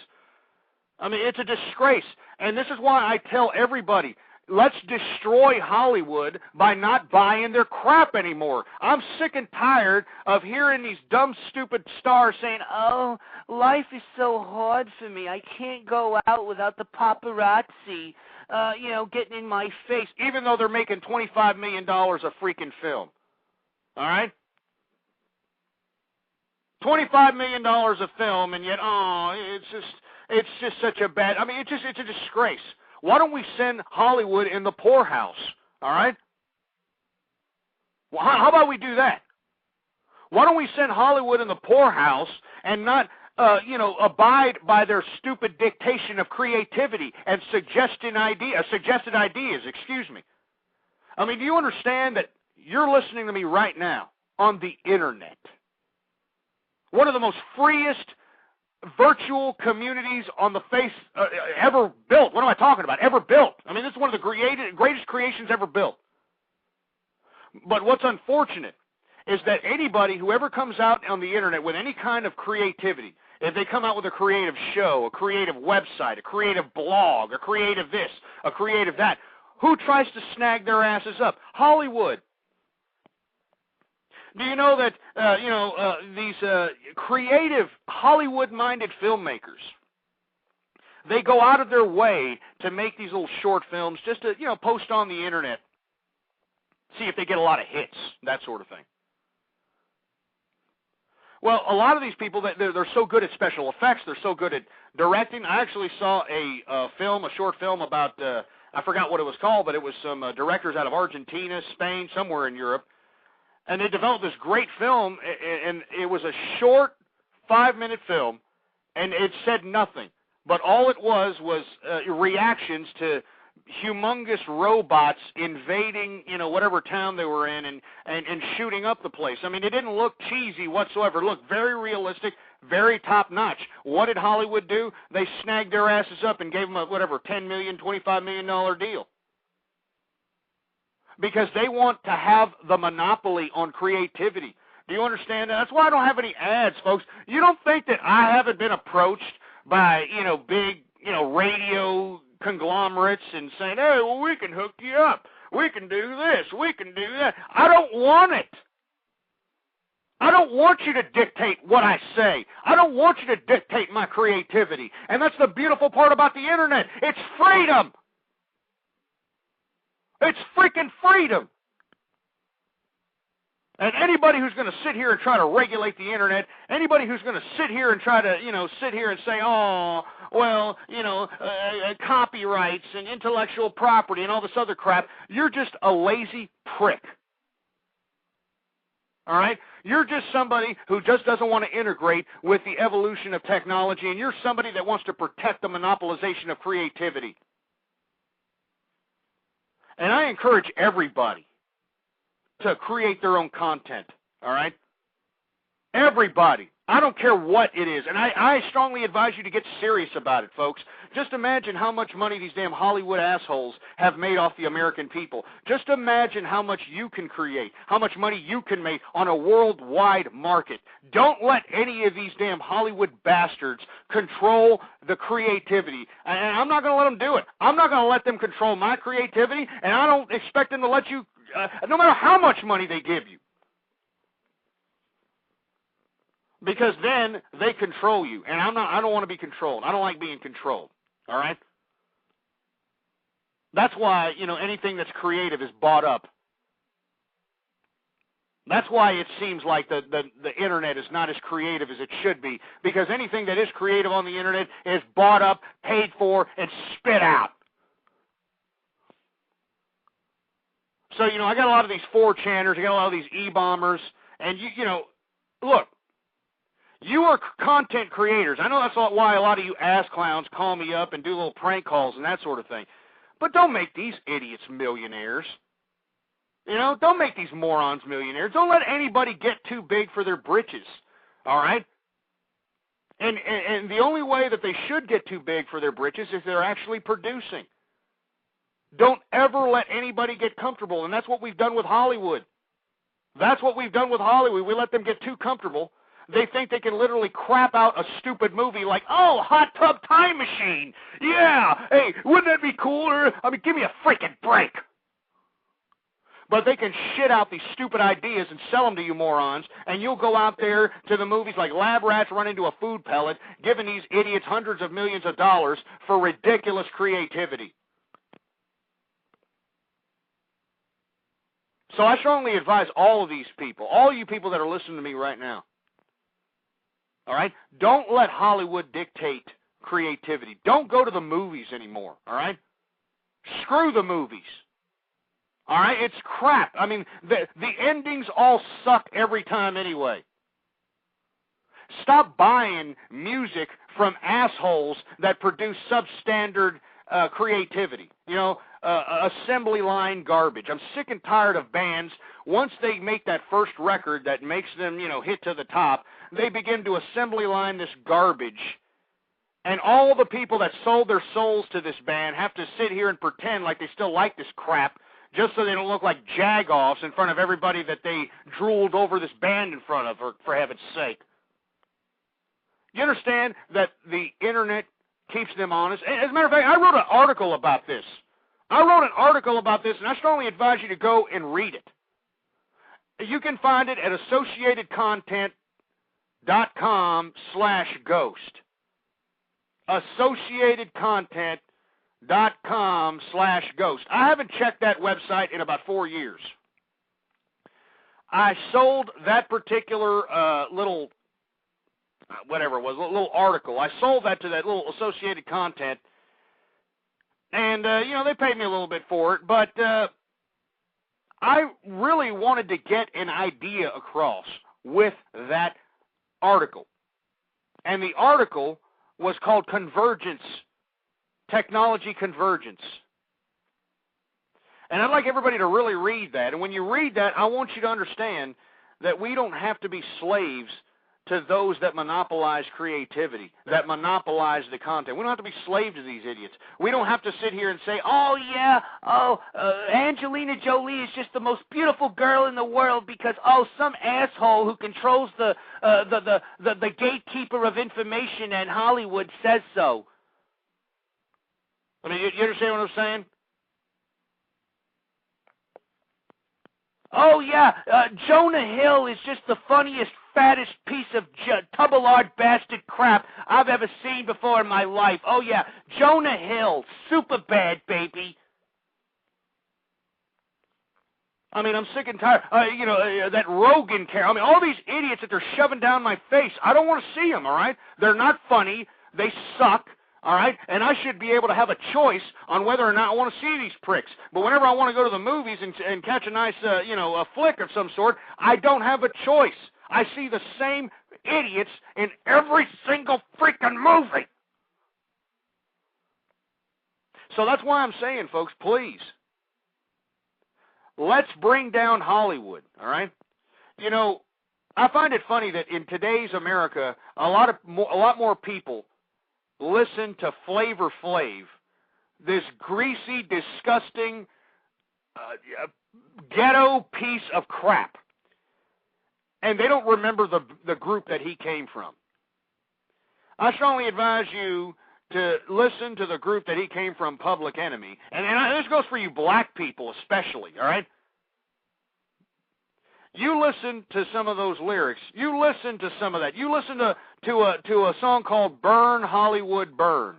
I mean, it's a disgrace. And this is why I tell everybody, let's destroy Hollywood by not buying their crap anymore. I'm sick and tired of hearing these dumb, stupid stars saying, "Oh, life is so hard for me. I can't go out without the paparazzi, you know, getting in my face," even though they're making $25 million a freaking film. All right? $25 million a film, and yet, oh, it's just such a bad, I mean, it's a disgrace. Why don't we send Hollywood in the poorhouse, all right? Well, how about we do that? Why don't we send Hollywood in the poorhouse and not, you know, abide by their stupid dictation of creativity and suggested ideas, excuse me. I mean, do you understand that you're listening to me right now on the Internet? One of the most freest virtual communities on the face ever built. What am I talking about? Ever built. I mean, this is one of the greatest creations ever built. But what's unfortunate is that anybody who ever comes out on the Internet with any kind of creativity, if they come out with a creative show, a creative website, a creative blog, a creative this, a creative that, who tries to snag their asses up? Hollywood. Do you know that, these creative, Hollywood-minded filmmakers, they go out of their way to make these little short films just to, you know, post on the Internet, see if they get a lot of hits, that sort of thing. Well, a lot of these people, they're so good at special effects, they're so good at directing. I actually saw a short film about, I forgot what it was called, but it was some directors out of Argentina, Spain, somewhere in Europe, and they developed this great film, and it was a short 5-minute film, and it said nothing. But all it was reactions to humongous robots invading, whatever town they were in and shooting up the place. I mean, it didn't look cheesy whatsoever. It looked very realistic, very top-notch. What did Hollywood do? They snagged their asses up and gave them a, $10 million, $25 million deal. Because they want to have the monopoly on creativity. Do you understand that? That's why I don't have any ads, folks. You don't think that I haven't been approached by, big, radio conglomerates and saying, hey, well, we can hook you up. We can do this. We can do that. I don't want it. I don't want you to dictate what I say. I don't want you to dictate my creativity. And that's the beautiful part about the Internet. It's freedom. It's freaking freedom. And anybody who's going to sit here and try to regulate the Internet, anybody who's going to sit here and try to, sit here and say, oh, well, copyrights and intellectual property and all this other crap, you're just a lazy prick. All right? You're just somebody who just doesn't want to integrate with the evolution of technology, and you're somebody that wants to protect the monopolization of creativity. And I encourage everybody to create their own content, all right? Everybody. I don't care what it is. And I strongly advise you to get serious about it, folks. Just imagine how much money these damn Hollywood assholes have made off the American people. Just imagine how much you can create, how much money you can make on a worldwide market. Don't let any of these damn Hollywood bastards control the creativity. And I'm not going to let them do it. I'm not going to let them control my creativity, and I don't expect them to let you, no matter how much money they give you. Because then they control you, and I don't want to be controlled. I don't like being controlled. All right? That's why, anything that's creative is bought up. That's why it seems like the Internet is not as creative as it should be, because anything that is creative on the Internet is bought up, paid for, and spit out. So, I got a lot of these 4chaners, I got a lot of these e-bombers, and, look, you are content creators. I know that's why a lot of you ass clowns call me up and do little prank calls and that sort of thing. But don't make these idiots millionaires. Don't make these morons millionaires. Don't let anybody get too big for their britches, all right? And the only way that they should get too big for their britches is they're actually producing. Don't ever let anybody get comfortable, and that's what we've done with Hollywood. That's what we've done with Hollywood. We let them get too comfortable. They think they can literally crap out a stupid movie like, oh, Hot Tub Time Machine. Yeah, hey, wouldn't that be cooler? I mean, give me a freaking break. But they can shit out these stupid ideas and sell them to you morons, and you'll go out there to the movies like Lab Rats Run Into a Food Pellet, giving these idiots hundreds of millions of dollars for ridiculous creativity. So I strongly advise all of these people, all you people that are listening to me right now, all right? Don't let Hollywood dictate creativity. Don't go to the movies anymore, all right? Screw the movies, all right? It's crap. I mean, the endings all suck every time anyway. Stop buying music from assholes that produce substandard creativity, assembly line garbage. I'm sick and tired of bands. Once they make that first record that makes them, hit to the top, they begin to assembly line this garbage. And all the people that sold their souls to this band have to sit here and pretend like they still like this crap just so they don't look like jag-offs in front of everybody that they drooled over this band in front of, for heaven's sake. You understand that the Internet keeps them honest? As a matter of fact, I wrote an article about this. and I strongly advise you to go and read it. You can find it at associatedcontent.com/ghost. associatedcontent.com/ghost. I haven't checked that website in about 4 years. I sold that particular little whatever it was, a little article. I sold that to that little associated content, and, they paid me a little bit for it, but I really wanted to get an idea across with that article. And the article was called Convergence, Technology Convergence. And I'd like everybody to really read that. And when you read that, I want you to understand that we don't have to be slaves to those that monopolize creativity, that monopolize the content. We don't have to be slaves to these idiots. We don't have to sit here and say, Angelina Jolie is just the most beautiful girl in the world because, some asshole who controls the gatekeeper of information in Hollywood says so. I mean, you understand what I'm saying? Jonah Hill is just the funniest, fattest piece of tub-o-lard bastard crap I've ever seen before in my life. Oh, yeah, Jonah Hill, super bad, baby. I mean, I'm sick and tired. That Rogan character. I mean, all these idiots that they're shoving down my face. I don't want to see them, all right? They're not funny. They suck. All right, and I should be able to have a choice on whether or not I want to see these pricks. But whenever I want to go to the movies and catch a nice, a flick of some sort, I don't have a choice. I see the same idiots in every single freaking movie. So that's why I'm saying, folks, please, let's bring down Hollywood. All right, I find it funny that in today's America, a lot more people listen to Flavor Flav, this greasy, disgusting, ghetto piece of crap. And they don't remember the group that he came from. I strongly advise you to listen to the group that he came from, Public Enemy. And this goes for you black people especially, all right? You listen to some of those lyrics. You listen to some of that. You listen to a song called Burn, Hollywood, Burn.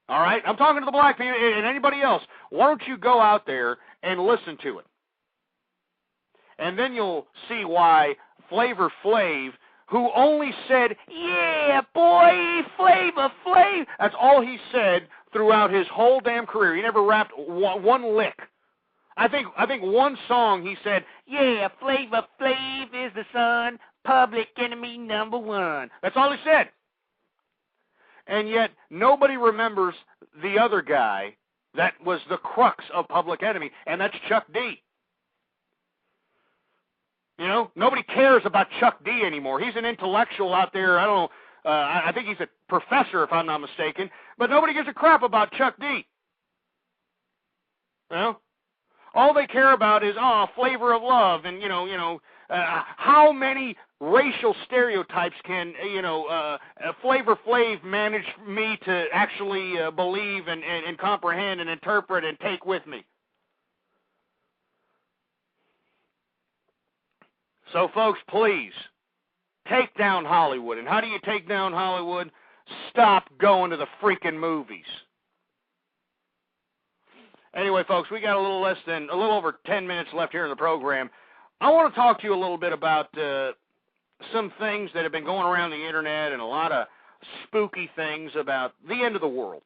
All right? I'm talking to the black people and anybody else. Why don't you go out there and listen to it? And then you'll see why Flavor Flav, who only said, yeah, boy, Flavor Flav. That's all he said throughout his whole damn career. He never rapped one lick. I think one song he said, yeah, Flavor Flav is the son, Public Enemy #1. That's all he said. And yet nobody remembers the other guy that was the crux of Public Enemy, and that's Chuck D. Nobody cares about Chuck D anymore. He's an intellectual out there. I don't know. I think he's a professor, if I'm not mistaken. But nobody gives a crap about Chuck D. All they care about is, flavor of love, and, how many racial stereotypes can, Flavor Flav manage me to actually believe and comprehend and interpret and take with me. So, folks, please, take down Hollywood. And how do you take down Hollywood? Stop going to the freaking movies. Anyway, folks, we got a little over 10 minutes left here in the program. I want to talk to you a little bit about some things that have been going around the internet and a lot of spooky things about the end of the world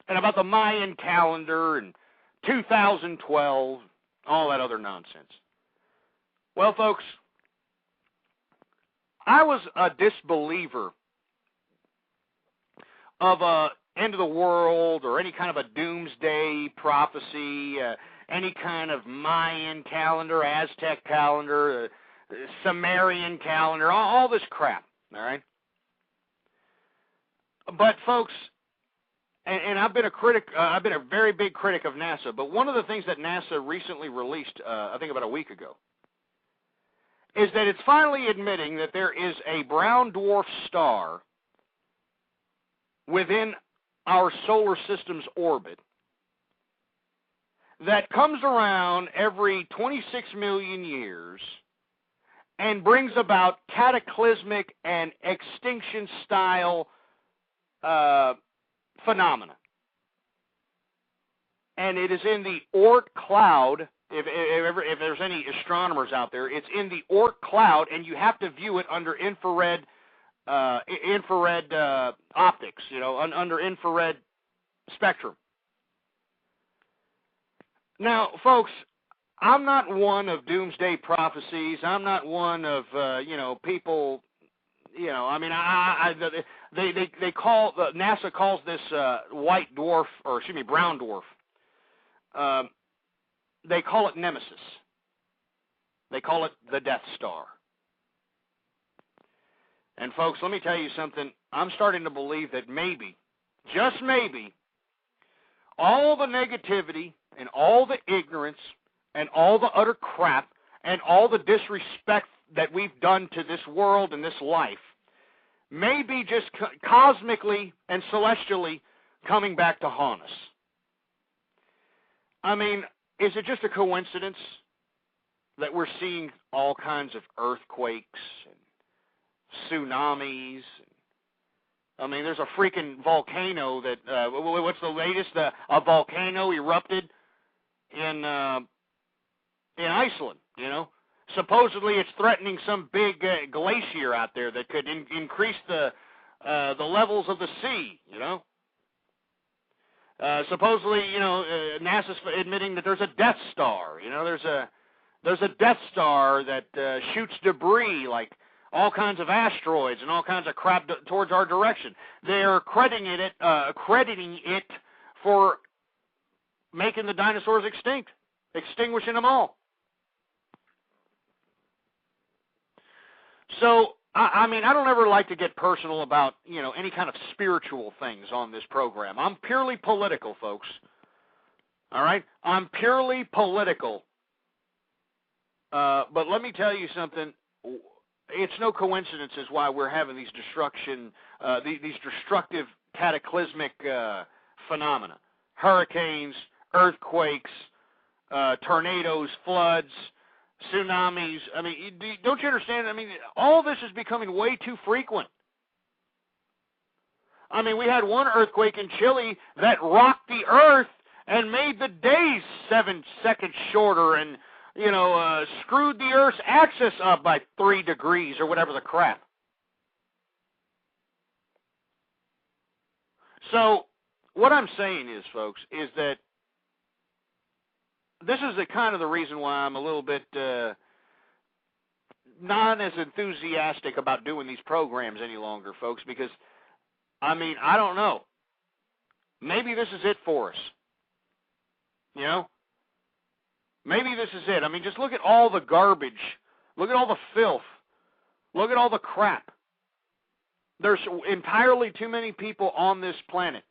and about the Mayan calendar and 2012, all that other nonsense. Well, folks, I was a disbeliever of a end of the world or any kind of a doomsday prophecy, any kind of Mayan calendar, Aztec calendar, Sumerian calendar, all this crap, all right? But, folks, and I've been a critic, I've been a very big critic of NASA, but one of the things that NASA recently released, I think about a week ago, is that it's finally admitting that there is a brown dwarf star within our solar system's orbit that comes around every 26 million years and brings about cataclysmic and extinction-style phenomena. And it is in the Oort cloud If there's any astronomers out there, it's in the Oort cloud, and you have to view it under infrared optics, under infrared spectrum. Now, folks, I'm not one of doomsday prophecies. I'm not one of people. They call NASA calls this white dwarf, or excuse me, brown dwarf. They call it Nemesis. They call it the Death Star. And folks, let me tell you something. I'm starting to believe that maybe, just maybe, all the negativity and all the ignorance and all the utter crap and all the disrespect that we've done to this world and this life may be just cosmically and celestially coming back to haunt us. I mean, is it just a coincidence that we're seeing all kinds of earthquakes and tsunamis? I mean, there's a freaking volcano that, what's the latest? A volcano erupted in Iceland, Supposedly it's threatening some big glacier out there that could increase the levels of the sea, Supposedly, NASA's admitting that there's a Death Star, there's a Death Star that shoots debris like all kinds of asteroids and all kinds of crap towards our direction. They're crediting it for making the dinosaurs extinct, extinguishing them all. So, I mean, I don't ever like to get personal about, any kind of spiritual things on this program. I'm purely political, folks. All right? I'm purely political. But let me tell you something. It's no coincidence as why we're having these these destructive, cataclysmic phenomena. Hurricanes, earthquakes, tornadoes, floods, tsunamis. I mean, don't you understand? I mean, all this is becoming way too frequent. I mean, we had one earthquake in Chile that rocked the earth and made the days 7 seconds shorter and, screwed the Earth's axis up by 3 degrees or whatever the crap. So, what I'm saying is, folks, is that this is the kind of the reason why I'm a little bit not as enthusiastic about doing these programs any longer, folks, because, I mean, I don't know. Maybe this is it for us. Maybe this is it. I mean, just look at all the garbage. Look at all the filth. Look at all the crap. There's entirely too many people on this planet.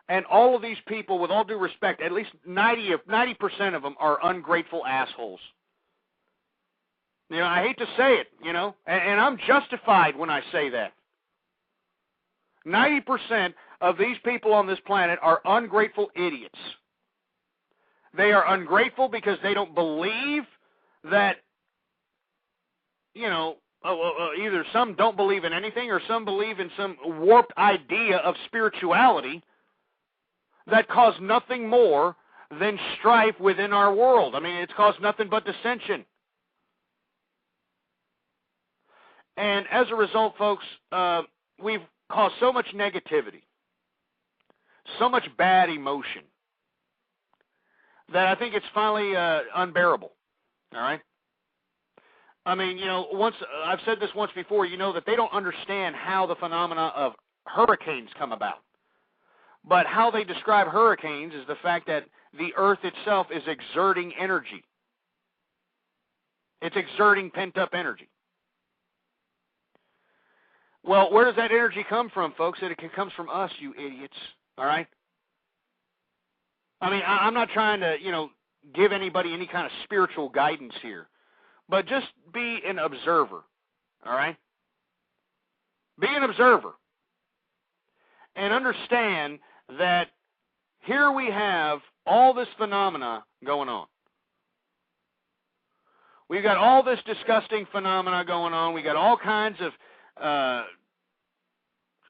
And all of these people, with all due respect, at least 90% of them are ungrateful assholes. I hate to say it, and I'm justified when I say that. 90% of these people on this planet are ungrateful idiots. They are ungrateful because they don't believe that, either some don't believe in anything or some believe in some warped idea of spirituality that caused nothing more than strife within our world. I mean, it's caused nothing but dissension. And as a result, folks, we've caused so much negativity, so much bad emotion, that I think it's finally unbearable. All right? I mean, once I've said this once before, that they don't understand how the phenomena of hurricanes come about. But how they describe hurricanes is the fact that the earth itself is exerting energy. It's exerting pent-up energy. Well, where does that energy come from, folks? It comes from us, you idiots. All right? I mean, I'm not trying to, give anybody any kind of spiritual guidance here. But just be an observer. All right? Be an observer. And understand that here we have all this phenomena going on. We've got all this disgusting phenomena going on. We got all kinds of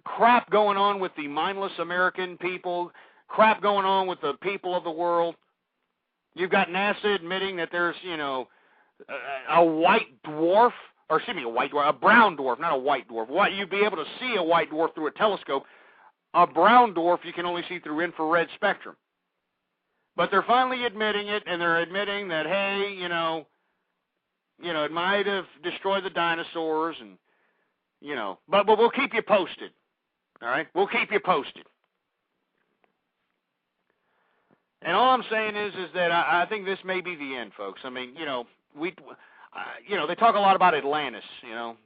crap going on with the mindless American people, crap going on with the people of the world. You've got NASA admitting that there's, a white dwarf, or excuse me, a brown dwarf, not a white dwarf. You'd be able to see a white dwarf through a telescope. A brown dwarf you can only see through infrared spectrum. But they're finally admitting it, and they're admitting that, hey, it might have destroyed the dinosaurs, and, but we'll keep you posted. All right? We'll keep you posted. And all I'm saying is that I think this may be the end, folks. I mean, they talk a lot about Atlantis,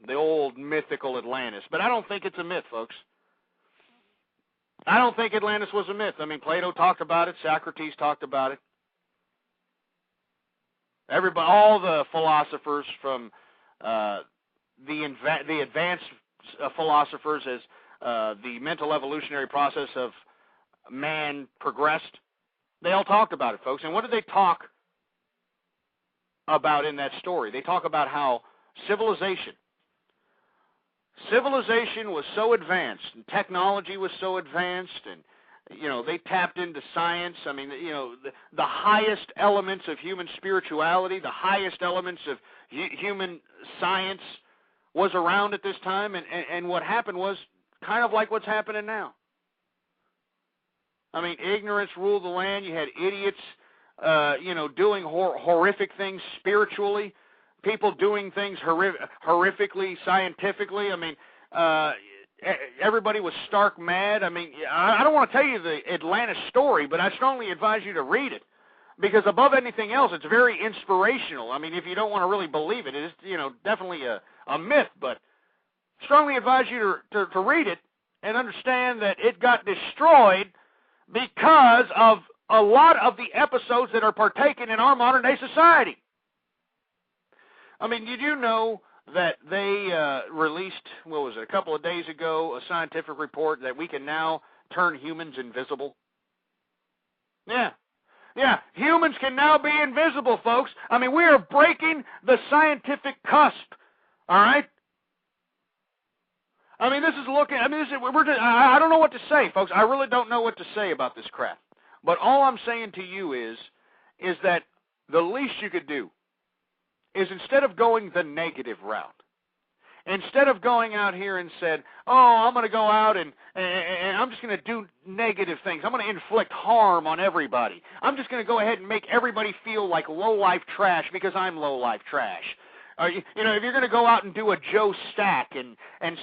the old mythical Atlantis, but I don't think it's a myth, folks. I don't think Atlantis was a myth. I mean, Plato talked about it. Socrates talked about it. All the philosophers from the advanced philosophers as the mental evolutionary process of man progressed, they all talked about it, folks. And what did they talk about in that story? They talk about how civilization was so advanced, and technology was so advanced, and they tapped into science. I mean, the highest elements of human spirituality, the highest elements of human science was around at this time, and what happened was kind of like what's happening now. I mean, ignorance ruled the land. You had idiots, doing horrific things spiritually. People doing things horrifically, scientifically. I mean, everybody was stark mad. I mean, I don't want to tell you the Atlantis story, but I strongly advise you to read it. Because above anything else, it's very inspirational. I mean, if you don't want to really believe it, it is, definitely a myth. But strongly advise you to read it and understand that it got destroyed because of a lot of the episodes that are partaken in our modern-day society. I mean, did you know that they released, a couple of days ago, a scientific report that we can now turn humans invisible? Yeah, humans can now be invisible, folks. I mean, we are breaking the scientific cusp, all right? I mean, I don't know what to say, folks. I really don't know what to say about this crap. But all I'm saying to you is that the least you could do is, instead of going the negative route, instead of going out here and said, I'm going to go out and I'm just going to do negative things. I'm going to inflict harm on everybody. I'm just going to go ahead and make everybody feel like low-life trash because I'm low-life trash. If you're going to go out and do a Joe Stack and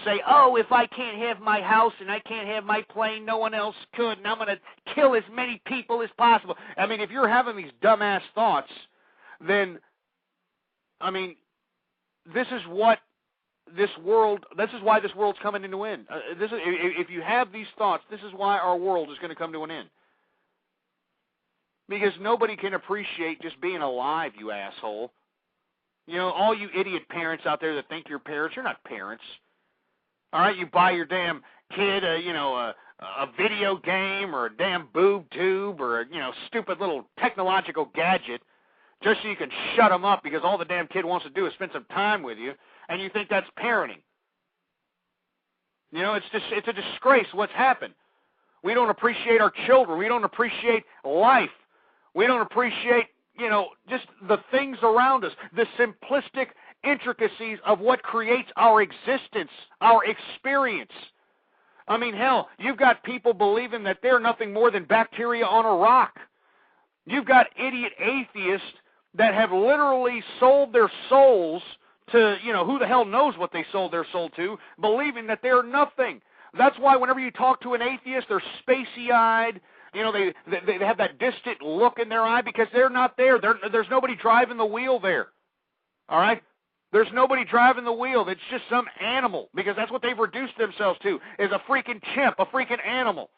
say, if I can't have my house and I can't have my plane, no one else could, and I'm going to kill as many people as possible. I mean, if you're having these dumbass thoughts, then, I mean, this is why this world's coming to an end. If you have these thoughts, this is why our world is going to come to an end. Because nobody can appreciate just being alive, you asshole. All you idiot parents out there that think you're parents, you're not parents. All right, you buy your damn kid a video game or a damn boob tube or a stupid little technological gadget just so you can shut them up because all the damn kid wants to do is spend some time with you, and you think that's parenting. It's a disgrace what's happened. We don't appreciate our children. We don't appreciate life. We don't appreciate just the things around us, the simplistic intricacies of what creates our existence, our experience. I mean, hell, you've got people believing that they're nothing more than bacteria on a rock. You've got idiot atheists that have literally sold their souls to, who the hell knows what they sold their soul to, believing that they're nothing. That's why whenever you talk to an atheist, they're spacey-eyed. They have that distant look in their eye because they're not there. There's nobody driving the wheel there. All right? There's nobody driving the wheel. It's just some animal because that's what they've reduced themselves to, is a freaking chimp, a freaking animal.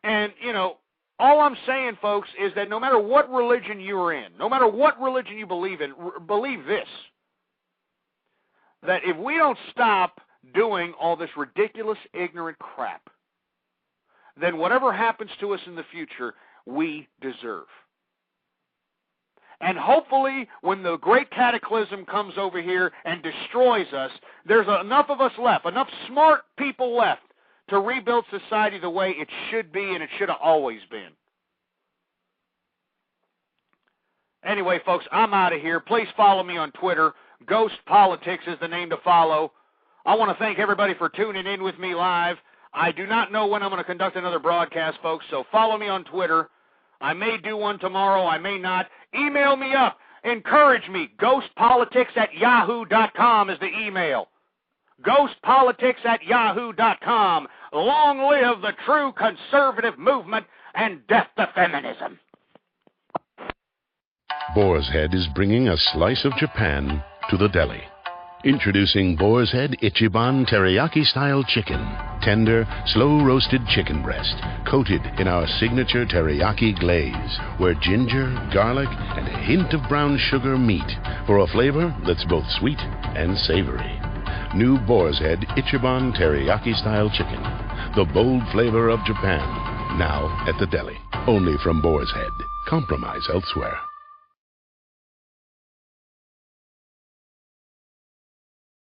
And, all I'm saying, folks, is that no matter what religion you're in, no matter what religion you believe in, believe this, that if we don't stop doing all this ridiculous, ignorant crap, then whatever happens to us in the future, we deserve. And hopefully, when the great cataclysm comes over here and destroys us, there's enough of us left, enough smart people left to rebuild society the way it should be and it should have always been. Anyway, folks, I'm out of here. Please follow me on Twitter. Ghost Politics is the name to follow. I want to thank everybody for tuning in with me live. I do not know when I'm going to conduct another broadcast, folks, so follow me on Twitter. I may do one tomorrow. I may not. Email me up. Encourage me. Ghostpolitics@yahoo.com is the email. Ghostpolitics@yahoo.com. Long live the true conservative movement and death to feminism. Boar's Head is bringing a slice of Japan to the deli. Introducing Boar's Head Ichiban Teriyaki-style chicken. Tender, slow-roasted chicken breast, coated in our signature teriyaki glaze, where ginger, garlic, and a hint of brown sugar meet for a flavor that's both sweet and savory. New Boar's Head Ichiban Teriyaki-style chicken. The bold flavor of Japan. Now at the deli. Only from Boar's Head. Compromise elsewhere.